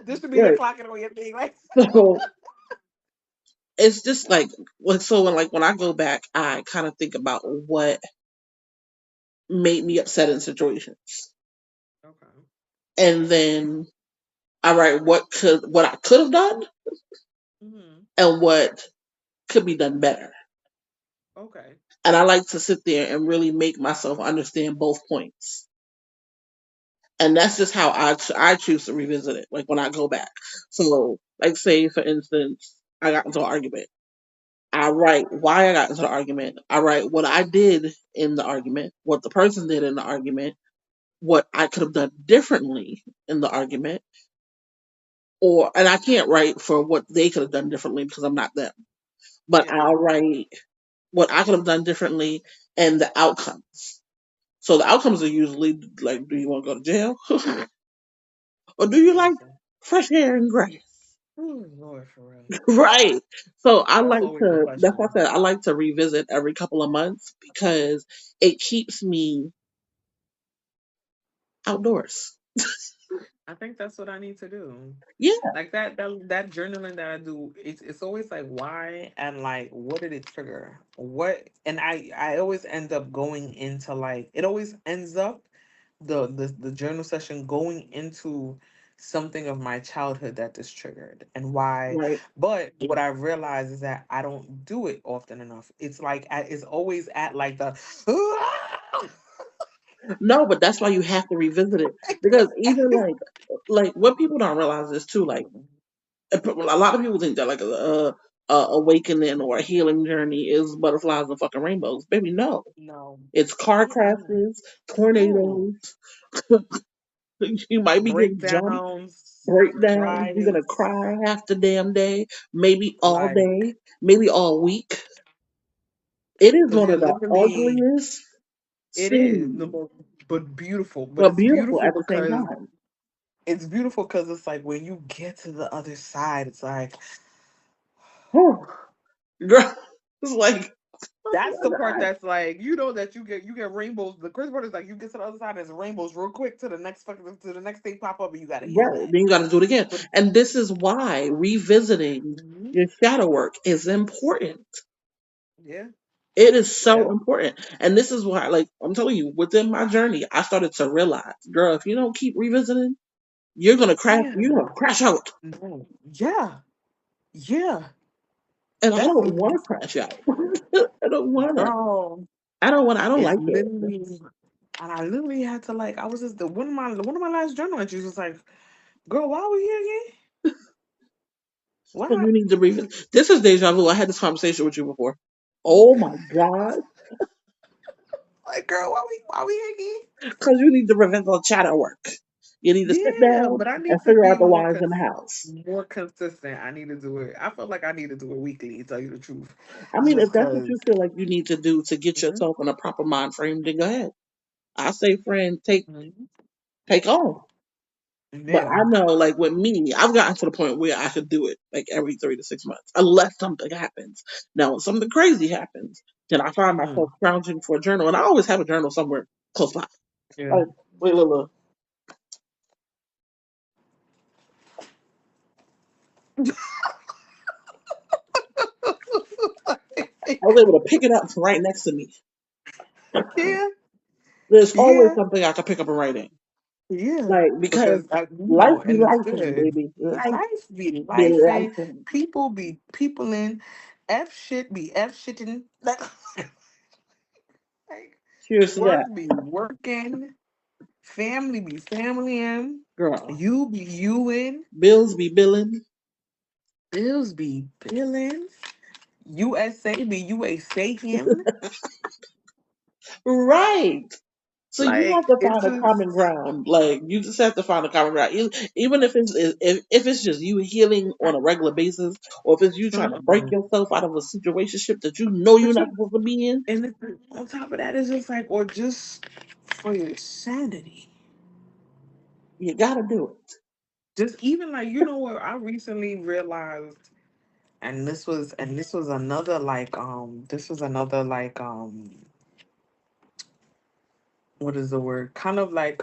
This should be your right. clock it on your thing, like. So it's just so when I go back, I kind of think about what made me upset in situations, Okay. and then I write what I could have done Hmm. and what could be done better. Okay. And I like to sit there and really make myself understand both points. And that's just how I choose to revisit it. Like when I go back. So, like say for instance, I got into an argument. I write why I got into the argument. I write what I did in the argument, what the person did in the argument, what I could have done differently in the argument, and I can't write for what they could have done differently because I'm not them. But Yeah. I'll write what I could have done differently and the outcomes. So the outcomes are usually like, do you want to go to jail? Or do you like Listen. fresh air and grass? Oh Lord, for real. Right. So I That's like always the to, that's why I question. said I like to revisit every couple of months because it keeps me outdoors. I think that's what I need to do. Yeah. Like that journaling that I do, it's always like, why and like, what did it trigger? What, and I always end up going into like, it always ends up the journal session going into something of my childhood that this triggered and why. Right. But what I realized is that I don't do it often enough. It's like it's always at like the No, but that's why you have to revisit it because even like what people don't realize is too like a lot of people think that like a awakening or a healing journey is butterflies and fucking rainbows. Baby, no, no. it's car Mm-mm. crashes, Mm. tornadoes. You might be getting jumped, Breakdowns, breakdowns. You're gonna cries, cry half the damn day, maybe all like day, maybe all week. It is because one you're of the literally ugliest it is the scenes, most but beautiful. But but it's beautiful beautiful at the same because time. it's like when you get to the other side, it's like Whew. Girl, it's like, oh that's my the part god. that's like you know that you get rainbows. The crazy part is like you get to the other side and it's rainbows real quick to the next fucking to the next thing pop up and you gotta heal Right. that. Then you got to do it again. But And this is why revisiting mhm, your shadow work is important. yeah, It is so yeah, important. And this is why, like, I'm telling you, within my journey, I started to realize, girl, if you don't keep revisiting, yeah, you're going to crash out. no, yeah, yeah. And I It's don't want to crash out. I don't want to. girl. I don't It's like it. literally, and I literally had to like. I was just the one of my last journal entries was like, "Girl, why are we here again? Because Why? you need to revisit. This is deja vu. I had this conversation with you before. Oh my God. Like, girl, why we here again?" Because you need to revisit the shadow work. You need to sit Yeah, down but I and need to figure be out the whys in the house. more consistent. I need to do it. I feel like I need to do it weekly. To tell you the truth, I mean, if just that's what because. you feel like you need to do to get yourself in a proper mind frame, then go ahead. I say, friend, take on. But Yeah. I know, like with me, I've gotten to the point where I could do it like every 3 to 6 months, unless something happens. Now, when something crazy happens, then I find myself Mm, scrounging for a journal, and I always have a journal somewhere close by. yeah. Like, wait, look, I was able to pick it up from right next to me. Yeah. There's always Yeah. something I can pick up and write in. Yeah. Like, because Because life be and it's life, good. baby. Life Life be be life life. and people be people in F shit be F shitting. Like Cheers to work that, be working, family be family in, girl. you be you in, Bills be billing. bills be billing, USA be USA him. Right. So you have Like to it's find a just common ground. Like you just have to find a common ground. Even if it's just you healing on a regular basis, or if it's you trying to break mm-mm. yourself out of a situationship that you know you're But not you supposed to be in, and on top of that, it's just like or just for your sanity. you gotta do it. Just even like you know what I recently realized, and this was another like this was another like what is the word? Kind of like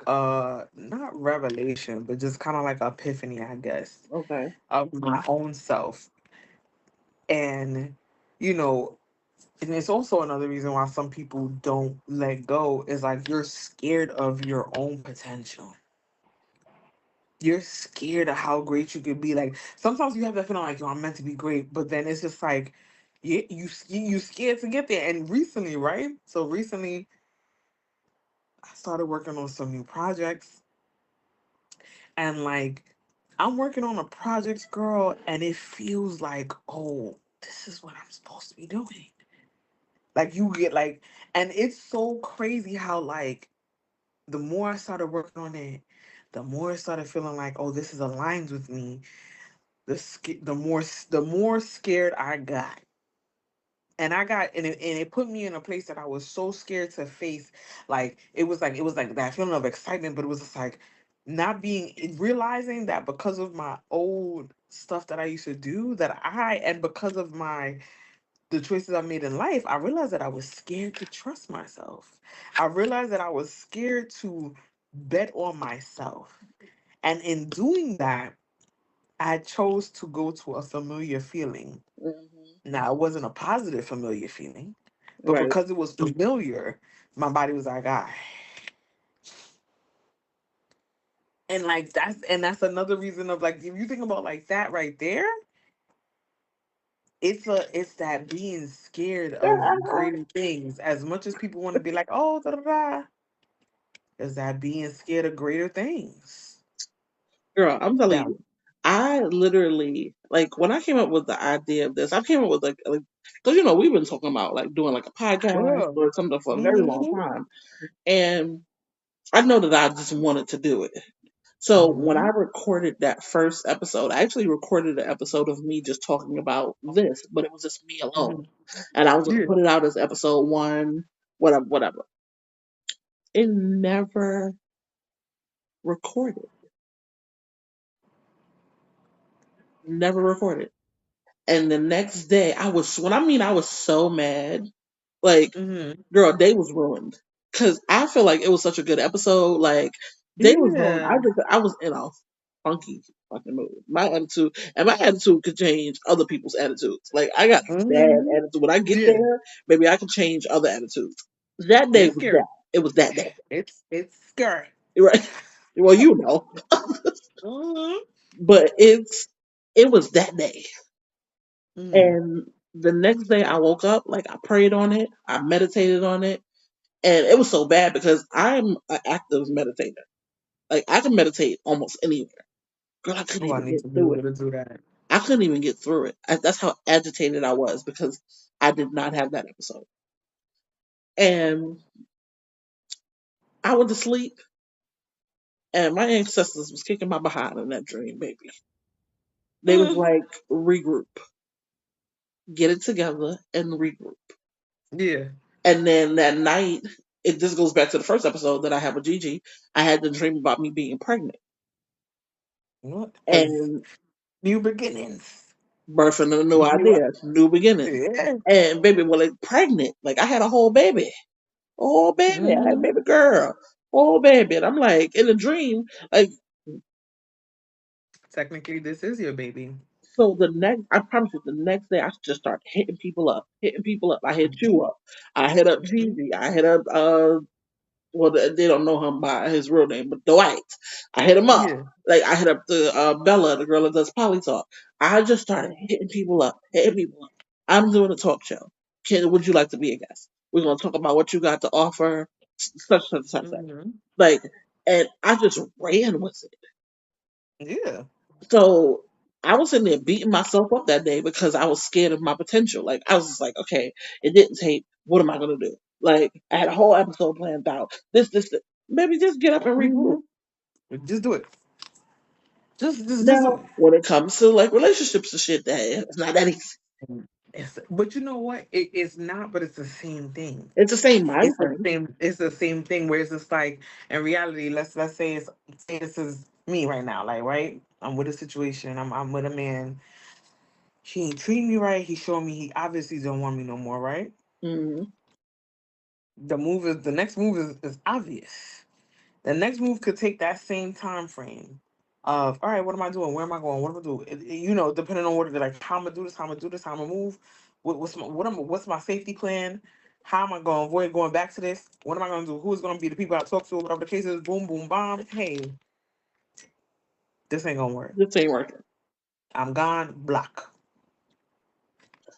not revelation, but just kind of like epiphany, I guess, Okay. of my own self. And you know, and it's also another reason why some people don't let go is like you're scared of your own potential. You're scared of how great you could be. Like sometimes you have that feeling like, yo, I'm meant to be great, but then it's just like you scared to get there. And recently, right? So recently I started working on some new projects and like I'm working on a project, girl, and it feels like, oh, this is what I'm supposed to be doing. Like you get like, and it's so crazy how like the more I started working on it, the more I started feeling like, oh, this is aligned with me. The more scared I got, and it put me in a place that I was so scared to face. Like it was like that feeling of excitement, but it was just like not being realizing that because of my old stuff that I used to do and because of the choices I made in life, I realized that I was scared to trust myself. I realized that I was scared to bet on myself. And in doing that, I chose to go to a familiar feeling. Hmm. Now, it wasn't a positive familiar feeling, but Right. because it was familiar, my body was like, ah, And like that's another reason of like, if you think about like that right there, it's that being scared of greater things. As much as people want to be like, oh, da da da, is that being scared of greater things. Girl, I'm telling Yeah. you, I literally like when I came up with the idea of this. I came up with like because we've been talking about like doing like a podcast Girl. or something for a very long Mm-hmm. time, and I know that I just wanted to do it. So when I Mm-hmm. recorded that first episode, I actually recorded an episode of me just talking about this, but it was just me alone, Mm-hmm. and I was gonna Yeah. put it out as episode one, whatever, whatever. It never recorded, never recorded. And the next day, I was so mad. Like, Mm-hmm. girl, day was ruined. Cause I feel like it was such a good episode. Like, day was ruined. Yeah. I was in a funky fucking mood. My attitude could change other people's attitudes. Like, I got bad Mm-hmm. attitude. When I get Yeah. there, maybe I can change other attitudes. That day It's was scary. that. It was that day. It's scary. Right? Well, Mm-hmm. but it was that day. Mm-hmm. And the next day I woke up, like I prayed on it, I meditated on it, and it was so bad because I'm an active meditator. Like I can meditate almost anywhere. Girl, I couldn't Oh, I even need get to be through it. able to do that. I couldn't even get through it. That's how agitated I was because I did not have that episode. And I went to sleep, and my ancestors was kicking my behind in that dream, baby. They was Mm. like, regroup, get it together, and regroup. Yeah. And then that night, it just goes back to the first episode that I had with Gigi. I had the dream about me being pregnant What? Because and new beginnings. birthing a new New, idea, new beginnings. yeah. And baby, well, like pregnant, like I had a whole baby, a whole baby. I had a Mm-hmm. baby girl, whole baby. And I'm like in a dream, like Technically, this is your baby. so. I promise you, the next day I just start hitting people up, hitting people up. I hit Mm-hmm. you up, I hit up Mm-hmm. Gigi, I hit up well, they don't know him by his real name, but Dwight. I hit him up. Yeah. Like I hit up the Bella, the girl that does Poly Talk. I just started hitting people up, hitting people up. I'm doing a talk show. Would you like to be a guest? We're gonna talk about what you got to offer, such. Mm-hmm. Like, and I just ran with it. Yeah. So I was in there beating myself up that day because I was scared of my potential. Like I was just like, okay, it didn't tape. What am I gonna do? Like I had a whole episode planned out. This. Maybe just get up and regroup. Mm-hmm. Just do it. Just do Now, when it comes to like relationships and shit, that it's not that easy. it. But you know what? It's not, but it's the same thing. It's the same mind frame. It's the same thing where it's just like, in reality, let's say this is me right now, like, right? I'm with a situation, I'm with a man. He ain't treating me right. He showing me he obviously don't want me no more, right? Mm-hmm. The next move is obvious. The next move could take that same time frame of, all right, what am I doing? Where am I going? What am I doing? Depending on what, like, how I'm gonna do this, how I'm gonna do this, how I'm gonna move. What's my safety plan? How am I gonna avoid going back to this? What am I gonna do? Who's gonna be the people I talk to? Whatever the case is, boom, boom, bomb. Hey, this ain't gonna work. This ain't working. I'm gone. Block.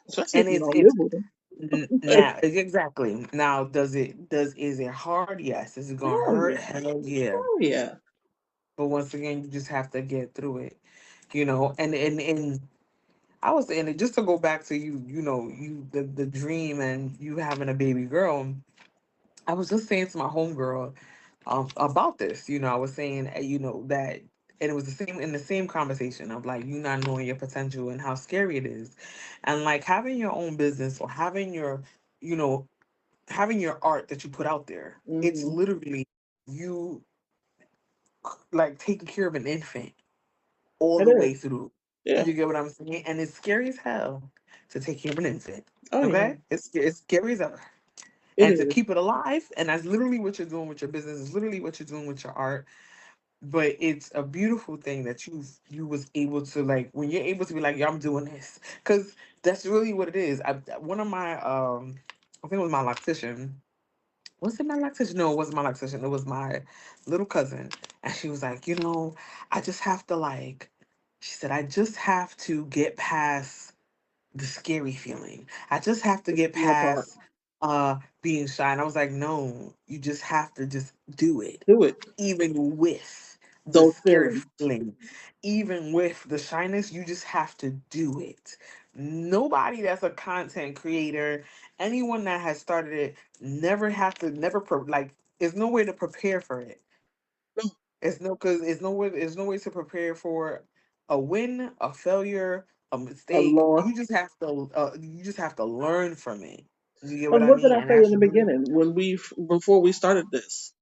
Especially if And you it's don't live it's with them. now exactly now. Is it hard? Yes. Is it gonna Oh hurt? yeah. Hell yeah. Oh yeah. But once again, you just have to get through it. And I was saying it just to go back to the dream and you having a baby girl. I was just saying to my homegirl about this. I was saying that, and it was the same conversation of like you not knowing your potential and how scary it is, and like having your own business or you know having your art that you put out there. It's Mm-hmm. literally you like taking care of an infant all It the is. way through. Yeah. You get what I'm saying? And it's scary as hell to take care of an infant. Oh yeah. Okay? It's scary as ever. It And to is. keep it alive, and that's literally what you're doing with your business, is literally what you're doing with your art. But it's a beautiful thing that you was able to, like, when you're able to be like, yeah, I'm doing this. Cause that's really what it is. One of my I think it was my loctician, Was it my lactation? No, it wasn't my lactation. It was my little cousin. And she was like, I just have to like, she said, I just have to get past the scary feeling. I just have to get That part. past being shy. And I was like, no, you just have to just do it. Do it. Even with the Those scary feelings. feeling, even with the shyness, you just have to do it. Nobody that's a content creator, anyone that has started it, never have to, like, there's no way to prepare for it. It's no, because there's no way to prepare for a win, a failure, a A mistake. loss. You just have to learn from it. You get what And I what did mean? I And say in that's the really, beginning when before we started this?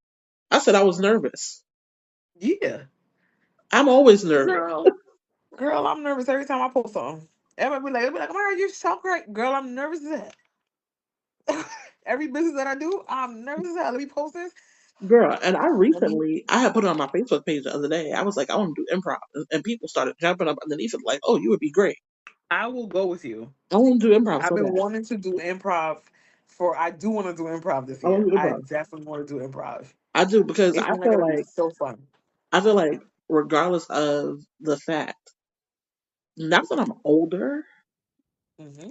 I said I was nervous. yeah, I'm always nervous. girl. Girl, I'm nervous every time I post something. Everybody be like, oh my God, you're so great. Girl, I'm nervous as hell. Every business that I do, I'm nervous as hell. Let me post this. Girl, and I Let me, recently, I had put it on my Facebook page the other day. I was like, I want to do improv. And people started jumping up underneath it like, oh, you would be great. I will go with you. I want to do improv I've so been bad. wanting to do improv I do want to do improv this I want year. to do I improv. definitely want to do improv. I do because It's not going to be so fun. I feel like regardless of the fact, now that I'm older, Hmm.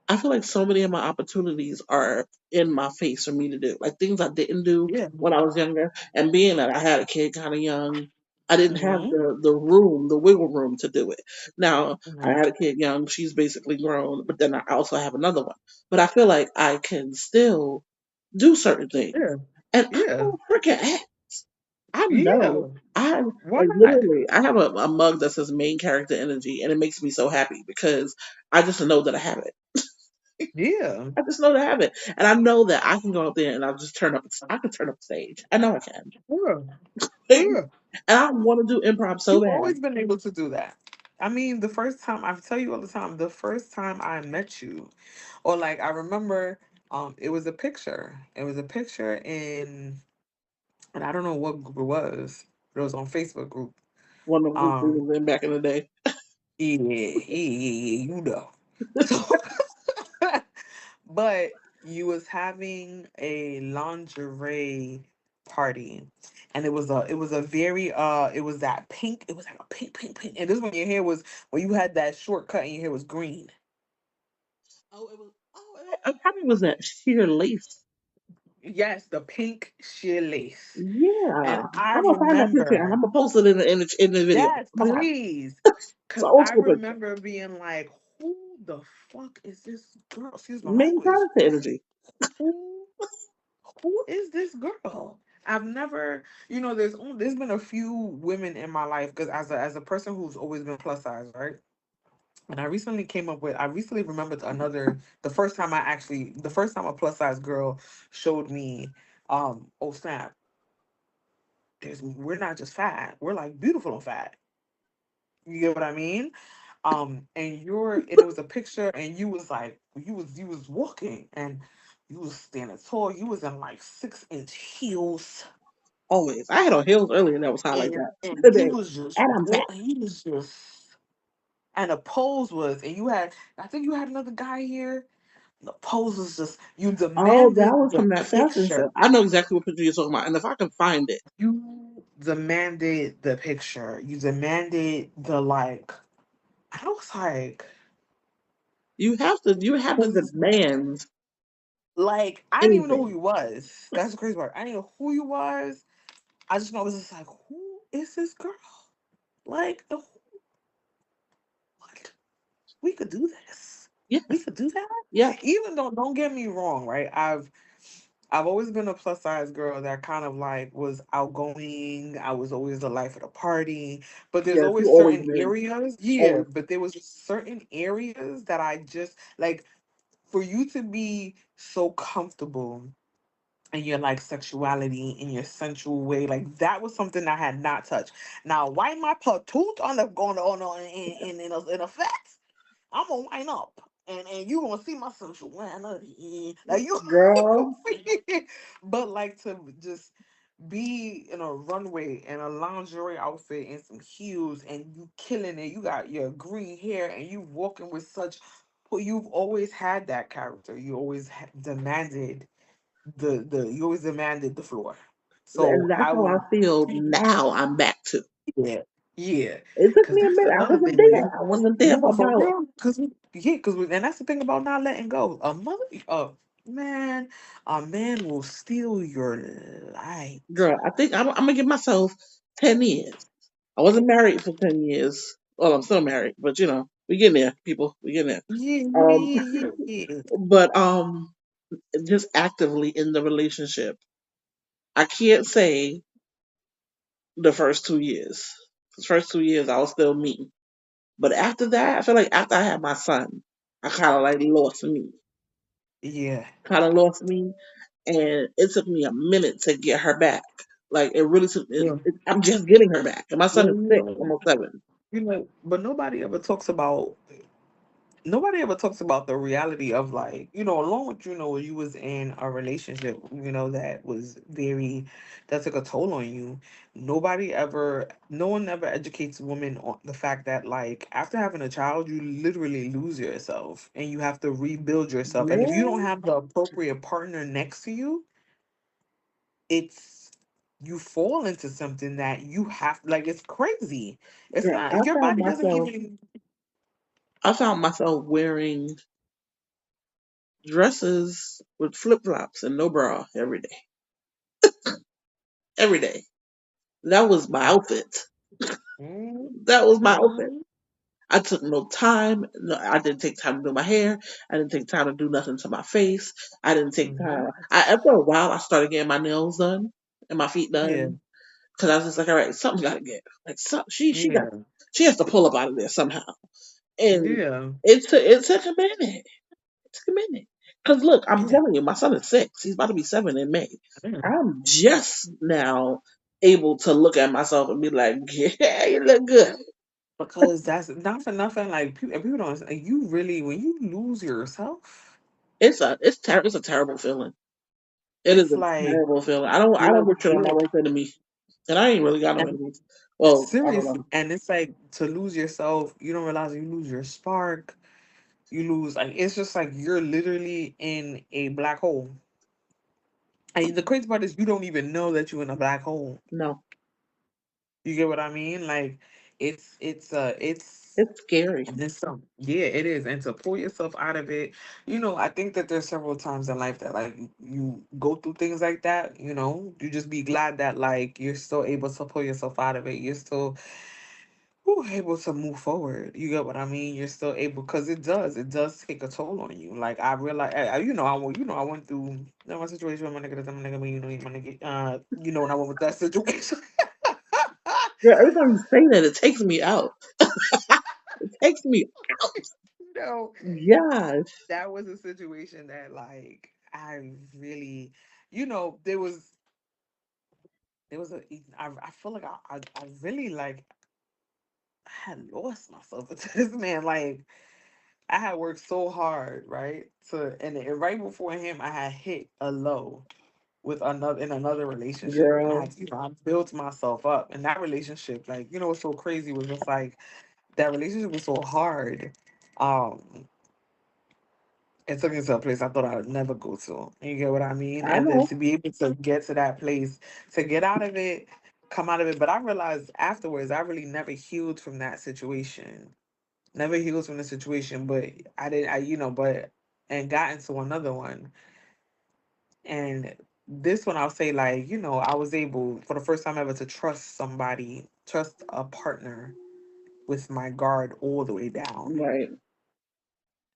I feel like so many of my opportunities are in my face for me to do. Like things I didn't do Yeah. when I was younger. And being that I had a kid kind of young, I didn't have Hmm. the wiggle room to do it. Now I Hmm. had a kid young, she's basically grown, but then I also have another one. But I feel like I can still do certain things. Yeah. And I Yeah. don't freaking act. I know. Yeah. I Why like not? literally I have a mug that says main character energy and it makes me so happy because I just know that I have it. Yeah. I just know to have it, and I know that I can go out there and I'll just turn up. I can turn up the stage. I know I can, Yeah. and Yeah. I want to do improv so You've bad. always been able to do that. I mean, the first time I tell you all the time, the first time I met you, or like I remember, it was a picture. It was a picture and I don't know what group it was, but it was on Facebook group. One of them groups we Um, was in back in the day. yeah, you know. So, but you was having a lingerie party, and it was a very it was that pink. It was like a pink, and this when your hair was when you had that short cut and your hair was green. Oh, it was. Oh, it probably was that sheer lace. Yes, the pink sheer lace. Yeah, And I I'm gonna find that picture. I'm remember, gonna post it in the video. yes, I'm gonna have please. it's an Cause old I school picture. remember being like, who the fuck is this girl? Excuse my Main language. character energy. Who who is this girl? I've never, there's been a few women in my life because as a person who's always been plus size, right? And I recently remembered the first time a plus size girl showed me, oh snap, we're not just fat, we're like beautiful and fat. You get what I mean? And it was a picture, and you was walking, and you was standing tall. You was in like 6-inch heels, Always. I had on heels earlier that was hot like and that you today, was just and I'm fat. walking. You was just, and the pose was, and you had, I think you had another guy here. The pose was just, you Oh, that demanded was the from that fashion show. picture. I know exactly what picture you're talking about, and if I can find it. You demanded the picture. You demanded the like. I was like, You have to because demand like I didn't even know who anything. he was. That's the crazy part. I didn't know who he was. I just know it was just like, who is this girl? Like, what? We could do this. We Yes, could do that. yes, Even though, don't get me wrong, right? I've always been a plus size girl that kind of like was outgoing. I was always the life of the party. But there's yes. You always always certain been areas, yeah. always. But there was certain areas that I just like for you to be so comfortable in your like sexuality in your sensual way, like that was something I had not touched. Now, why my patoot on the going on in effect? I'm gonna wind up, and you gonna see my sensuality, like you. Girl, But like to just be in a runway and a lingerie outfit and some heels and you killing it. You got your green hair and you walking with such. Well, you've always had that character. You always demanded the you always demanded the floor. And So that's I how I would feel now. I'm back to. yeah, yeah. It took Cause me a that's minute. I another wasn't thing with there. it. I wasn't there No, for for about. real. Cause yeah, and that's the thing about not letting go. Man, a man will steal your life. Girl, I think I'm gonna give myself 10 years. I wasn't married for 10 years. Well, I'm still married, but we getting there, people. We getting there. Yeah, Um, yeah, yeah, yeah. but just actively in the relationship, I can't say the first 2 years. The first 2 years, I was still me. But after that, I feel like after I had my son, I kind of like lost me. Yeah. Kind of lost me, and it took me a minute to get her back. Like it really took. Yeah. I'm just getting her back, and my son Well, is 6, almost 7. but nobody ever talks about the reality of like, along with, you was in a relationship, that was that took a toll on you. No one ever educates women on the fact that like after having a child, you literally lose yourself and you have to rebuild yourself. And if you don't Yeah, have the appropriate partner next to you, it's, you fall into something that you have, like, it's crazy. It's girl, not, your body doesn't even, I found myself wearing dresses with flip flops and no bra every day. Every day. That was my outfit. mm, That was my outfit. mm, I took no time. No, I didn't take time to do my hair. I didn't take time to do nothing to my face. I didn't take mhm. time. After a while, I started getting my nails done and my feet Yeah, done because I was just like, all right, something's got to get. Like, yeah, she has to pull up out of there somehow. And yeah, it took a minute. It took a minute. Cause look, I'm yeah, telling you, my son is 6. He's about to be 7 in May. yeah. I'm just now able to look at myself and be like, yeah, you look good. Because that's not for nothing. Like people don't. Like, you really, when you lose yourself, It's a terrible feeling. It is it's a like terrible feeling. I don't wish it on my legit. worst enemy. And I ain't really got no And enemies. Well, I don't seriously, know. and it's like to lose yourself. You don't realize you lose your spark. You lose, like, it's just like you're literally in a black hole. And the crazy part is you don't even know that you're in a black hole. No. You get what I mean? Like it's It's scary. this some, yeah, it is. And to pull yourself out of it, I think that there's several times in life that like you go through things like that, you just be glad that like you're still able to pull yourself out of it. You're still able to move forward. You get what I mean? You're still able, because it does take a toll on you. Like I realize, I went through, my situation with my nigga, that my nigga, my nigga, when I went with that situation. Yeah, every time you say that, it takes me out. It takes me out. No, Yes. that was a situation that like I really, there was I feel like I really like I had lost myself into this man. Like I had worked so hard, right? And right before him, I had hit a low with another relationship, and I Girl, had, I built myself up. And that relationship, like, what's so crazy was just like that relationship was so hard. Um, it took me to a place I thought I would never go to. You get what I mean? I And then know. to be able to get to that place, to get out of it, come out of it. But I realized afterwards, I really never healed from that situation. Never healed from the situation, but I did. And got into another one. And this one, I'll say, like, I was able for the first time ever to trust somebody, trust a partner with my guard all the way down. Right.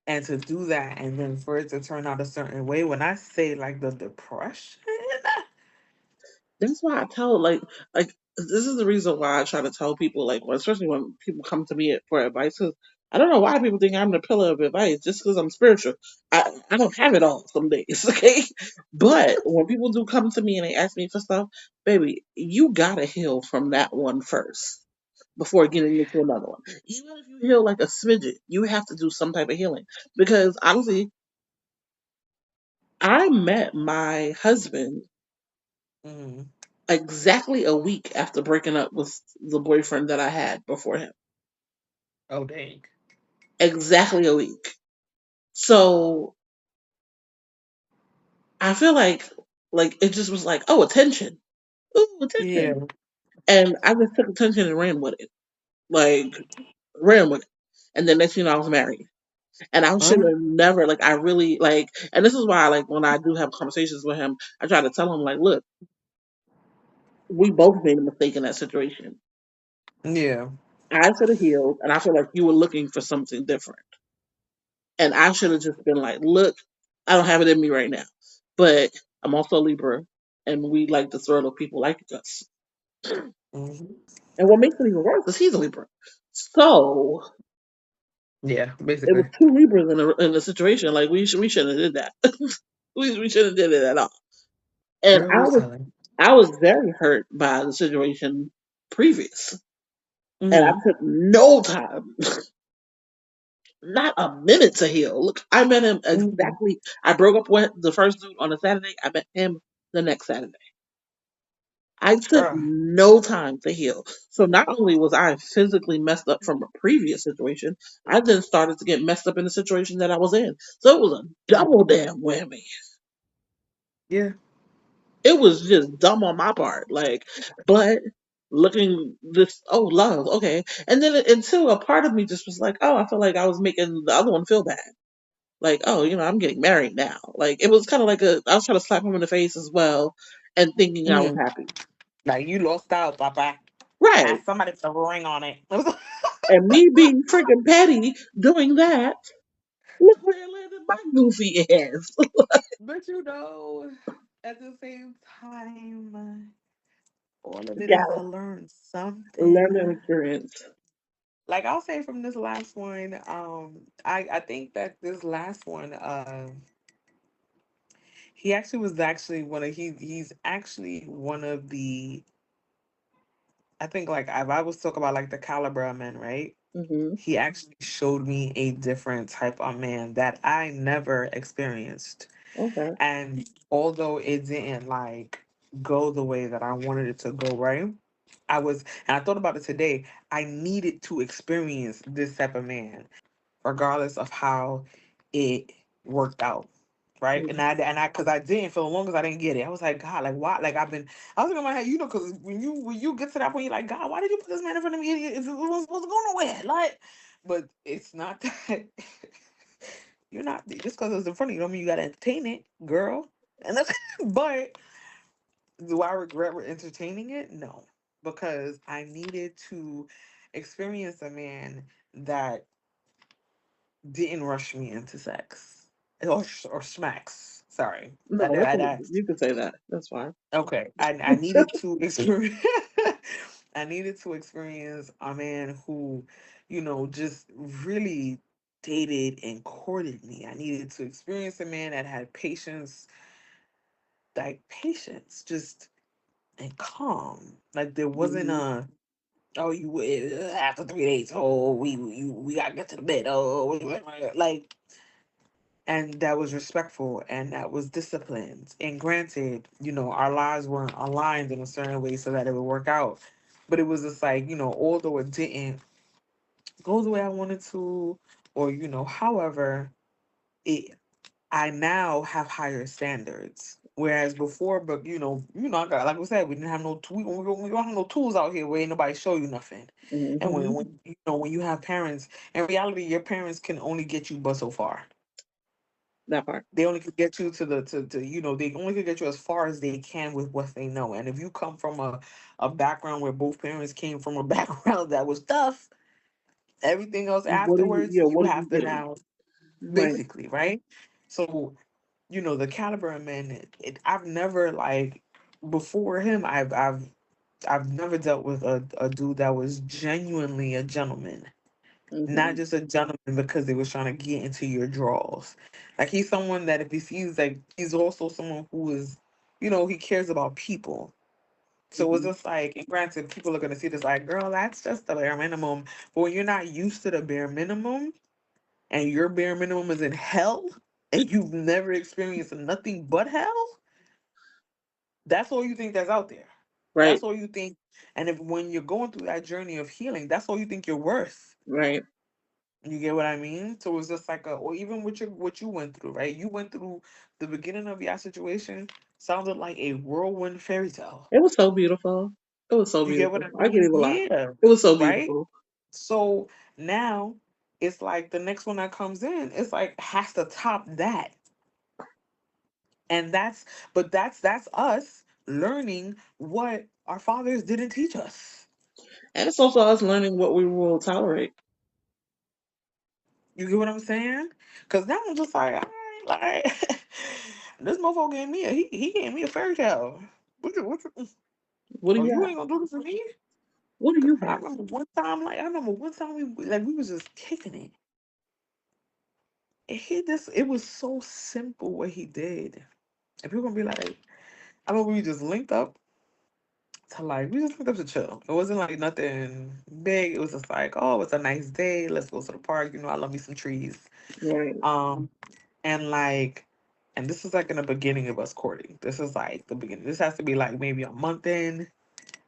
And to do that, and then for it to turn out a certain way, when I say like the depression, That's why I tell like this is the reason why I try to tell people like especially when people come to me for advice because I don't know why people think I'm the pillar of advice just because I'm spiritual. I don't have it all some days, okay? But when people do come to me and they ask me for stuff, baby, you gotta heal from that one first before getting into another one. Even if you heal like a smidget, you have to do some type of healing because honestly, I met my husband mm, exactly a week after breaking up with the boyfriend that I had before him. oh dang, Exactly a week. So I feel like it just was like, oh, attention, ooh, Yeah. attention, and I just took attention and ran with it, like ran with it, and then next thing you know, I was married. And I should Oh, have never, like, I really, like, and this is why, like, when I do have conversations with him, I try to tell him, like, look, we both made a mistake in that situation. yeah. I should have healed, and I feel like you were looking for something different. And I should have just been like, look, I don't have it in me right now. But I'm also a Libra, and we like the thrill of people like us. Hmm. And what makes it even worse is he's a Libra. So Yeah, it was basically. two Libras in a situation. Like we shouldn't have did that. We shouldn't have did it at all. And Girl, who's telling? I was very hurt by the situation previous. And I Hmm. took no time, not a minute to heal. Look, I met him Hmm. exactly. I broke up with the first dude on a Saturday. I met him the next Saturday. I took Girl. no time to heal. So not only was I physically messed up from a previous situation, I then started to get messed up in the situation that I was in. So it was a double damn whammy. Yeah. It was just dumb on my part. Like, but looking this, oh, love, okay. And then until a part of me just was like, oh, I feel like I was making the other one feel bad. Like, oh, I'm getting married now. Like, it was kind of like I was trying to slap him in the face as well and thinking I was Hmm. happy. Like you lost out, Papa. Right. Ask somebody to ring on it. And me being freaking petty doing that, look where it landed my goofy ass. But at the same time, all of it is Got to learn learning something. experience. Like I'll say from this last one, I think that this last one, he actually was actually he's actually one of the, I think, like if I was talk about like the caliber of men, right? Hmm. He actually showed me a different type of man that I never experienced. Okay. And although it didn't like go the way that I wanted it to go, right? And I thought about it today. I needed to experience this type of man, regardless of how it worked out. Right. Hmm. Cause I didn't, for the longest I didn't get it. I was like, God, like, why? Like, I was in my head, cause when you get to that point, you're like, God, why did you put this man in front of me if it was supposed to go nowhere? Like, but it's not that. You're not, just because it's in front of you don't mean you gotta entertain it, girl. And that's, but do I regret entertaining it? No, because I needed to experience a man that didn't rush me into sex or smacks. Sorry, No, I you can say that. That's fine. okay. I needed to experience. I needed to experience a man who, just really dated and courted me. I needed to experience a man that had patience, like patience, just and calm. Like there wasn't Hmm. a, oh, after 3 days, oh, we gotta get to the bed, oh, like, and that was respectful and that was disciplined. And granted, our lives weren't aligned in a certain way so that it would work out, but it was just like, although it didn't go the way I wanted to, or however it, I now have higher standards. Whereas before, but I got, like we said, we didn't have no, we don't have no tools out here where ain't nobody show you nothing. And Hmm. when you have parents, in reality, your parents can only get you but so far. That part. They only could get you they only could get you as far as they can with what they know. And if you come from a background where both parents came from a background that was tough, everything else afterwards, you What are you have to getting? now, Right. basically, right? So, the caliber of men, I've never like, before him, I've never dealt with a dude that was genuinely a gentleman. Not Hmm. just a gentleman because they was trying to get into your drawers. Like he's someone that if he sees, like, he's also someone who is, he cares about people. So it's Hmm. just like, and granted, people are gonna see this like, girl, that's just the bare minimum. But when you're not used to the bare minimum, and your bare minimum is in hell, and you've never experienced nothing but hell, that's all you think that's out there. Right. That's all you think. And if when you're going through that journey of healing, that's all you think you're worth. Right. You get what I mean? So it's just like or even with what you went through, right? You went through the beginning of your situation sounded like a whirlwind fairy tale. It was so beautiful. It was so You get what beautiful. I I can't mean? even lie. Yeah, It was so right. beautiful. So now it's like the next one that comes in, it's like has to top that, and that's us learning what our fathers didn't teach us. And it's also us learning what we will tolerate. You get what I'm saying? Because now I'm just like, all right, like this motherfucker gave me he gave me a fairy tale. What do Oh, you you have? ain't gonna do this for me? What do you I have? remember one time, I remember one time we was just kicking it. And it was so simple what he did. And people gonna be like, I remember we just linked up we just linked up to chill. It wasn't like nothing big. It was just like, oh, it's a nice day. Let's go to the park. I love me some trees. Right. Um, and and this is like in the beginning of us courting. This is like the beginning. This has to be like maybe a month in.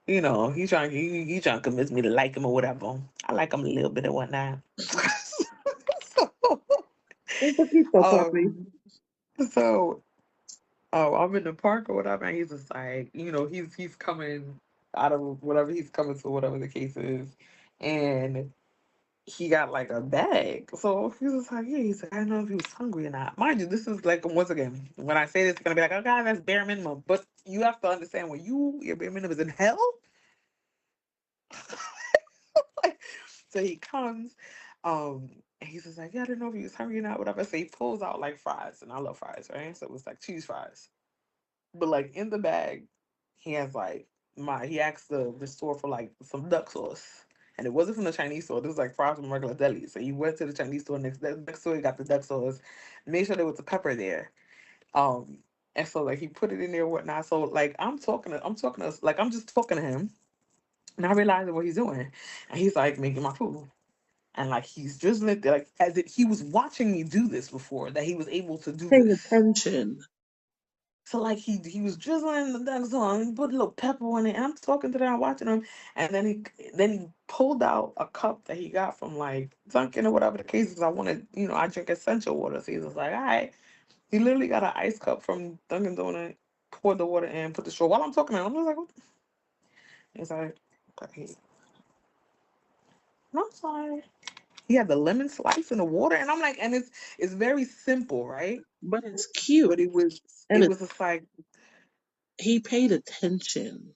He trying to convince me to like him or whatever. I like him a little bit and whatnot. so, It's a so puppy. um, so I'm in the park or whatever, and he's just like, he's coming out of whatever he's coming to, whatever the case is, and he got like a bag. So he was just like, yeah, he's like, I don't know if he was hungry or not. Mind you, this is like once again, when I say this, it's gonna be like, oh god, that's bare minimum. But you have to understand when your bare minimum is in hell. So he comes, and he's just like, yeah, I didn't know if he was hungry or not, whatever. So he pulls out like fries, and I love fries, right? So it was like cheese fries. But like in the bag, he has like he asked the store for like some duck sauce. And it wasn't from the Chinese store. This was like fries from regular deli. So he went to the Chinese store next door. He got the duck sauce, made sure there was a pepper there. Um, and so like he put it in there and whatnot. So like I'm just talking to him, and I realized what he's doing, and he's like making my food. And like he's just like as if he was watching me do this before, that he was able to do Paying this. attention. So like he was drizzling the ducks on, he put a little pepper on it, and I'm talking to them, watching him, and then he pulled out a cup that he got from like Dunkin' or whatever the case is. I wanted, I drink essential water, so he was like, all right. He literally got an ice cup from Dunkin' Donut, poured the water in, put the straw. While I'm talking to him, I'm just like, what he's like, okay. And I'm sorry. He had the lemon slice in the water, and I'm like, and it's very simple, right? But it's cute. But it was And it was just like, he paid attention.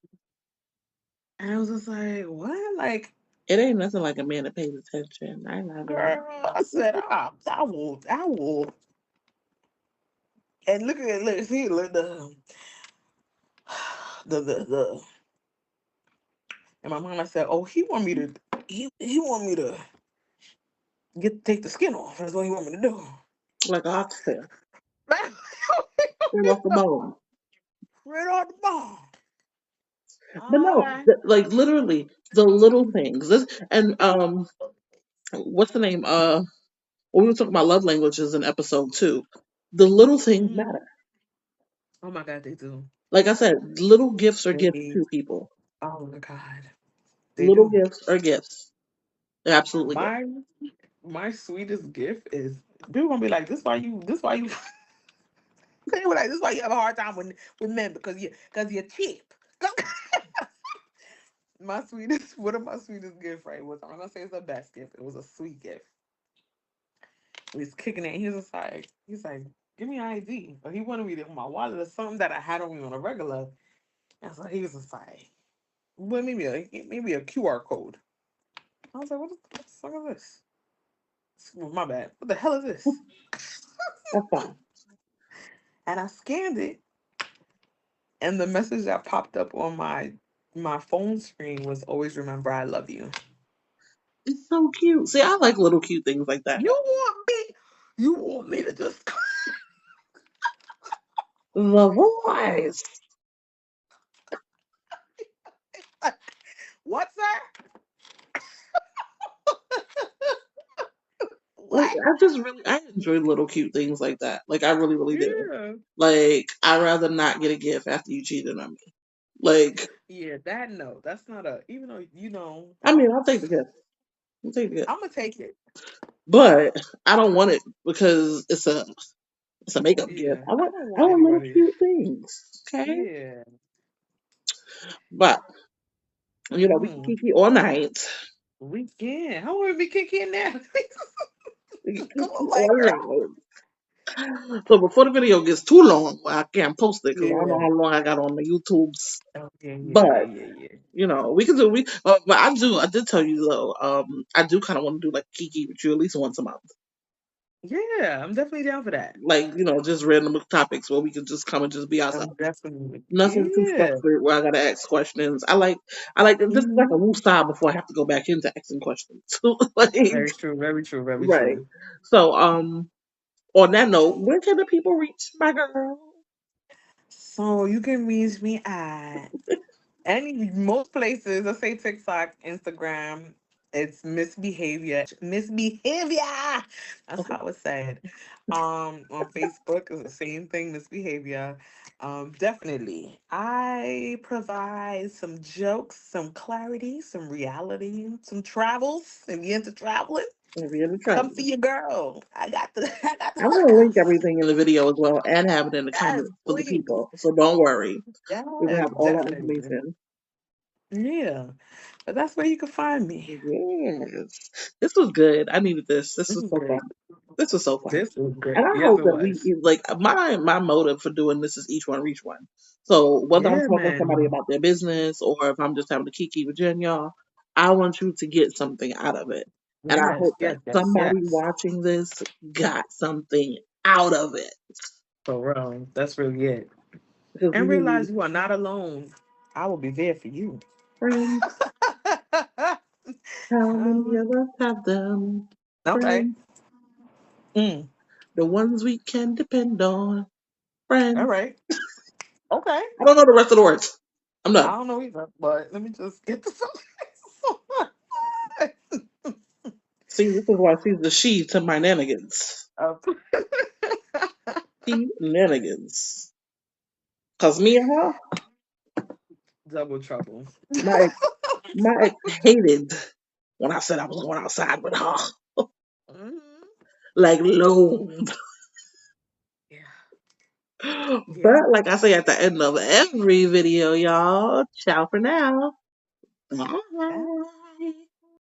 and I was just like, what? Like, It ain't nothing like a man that pays attention. I ain't not gonna. girl, I said, I will, and look, see, look, the, and my mom, I said, oh, he want me to take the skin off. That's what he want me to do. Like a oxtail. Right Straight off the bone. on the ball. But All no, right. like literally the little things. And what's the name? When we were talking about love languages in episode 2, the little things Mm. matter. Oh my God, they do. Like I said, little gifts are gifts They, to people. oh my God, they Little do. gifts are gifts. They're absolutely gifts. My my sweetest gift is people gonna be like, this why you they were like, this why you have a hard time with men because you're cheap. My sweetest one of my sweetest gift, right, was, I'm not gonna say it's the best gift. It was a sweet gift. He was kicking it. He's like, give me an ID. But he wanted me to my wallet or something that I had on me on a regular. And so he was just like, well, maybe a QR code. I was like, what the fuck is this? My bad. What the hell is this? That's fine. And I scanned it, and the message that popped up on my phone screen was, always remember I love you. It's so cute. See, I like little cute things like that. You want me to just The voice. what, sir? Like What? I enjoy little cute things like that. Like I really, really do. Yeah. Like I'd rather not get a gift after you cheated on me. Like Yeah, that no, that's not a even though I mean, I'll take the gift. I'll take the gift. I'm gonna take it. but I don't want it because it's a makeup gift. Yeah, I I want don't I want want little anybody. cute things. Okay. Yeah. But we can Mm-hmm. kiki all night. We can. How would we kick in there? We can Come kiki on, all like girl. night. So before the video gets too long, well, I can't post it because I don't know Yeah. how long I got on the YouTubes. Oh, yeah, yeah, But yeah, yeah, yeah. we can do but I did tell you though, I do kind of want to do like kiki with you at least once a month. Yeah, I'm definitely down for that. Like, just random topics where we could just come and just be I'm ourselves. definitely. Nothing too Yeah. structured where I gotta ask questions. I like this is like Hmm. a woo style before I have to go back into asking questions. Like, Very true. Very true. Very right. true. So on that note, where can the people reach my girl? So you can reach me at most places. I say TikTok, Instagram. It's misbehavior. That's Okay. how it's said. On Facebook is the same thing, misbehavior. Definitely. I provide some jokes, some clarity, some reality, some travels. If you're into traveling, Maybe in the come travel. see your girl. I got the I got the I'm gonna link stuff. everything in the video as well and have it in the Yes, comments for the please. people. So don't worry. We will Yes, have all that definitely. information. Yeah. But that's where you can find me. Yes. This was good. I needed this. This This was is so great. fun. This was so fun. This is And great. I Yes, hope it that was. like my motive for doing this is each one reach one. So whether I'm Yeah, talking to somebody man. about their business or if I'm just having a kiki with Jen, y'all, I want you to get something out of it. And I Yes, hope that yes, yes, somebody yes. watching this got something out of it. For real. That's really it. Because we And need realize you are not alone. I will be there for you. friends. How many Um, of us have them? okay. Friends. Mm, The ones we can depend on. all Friends. right. Okay. I don't know the rest of the words. I'm I done. don't know either, but let me just get this. See, this is why she's the she to my nanigans. Uh, She nanigans. Cause me and her, Double trouble. my ex, my ex hated when I said I was going outside with her. Mhm. Like loathed. Yeah. Yeah. But like I say at the end of every video, y'all, ciao for now. Bye.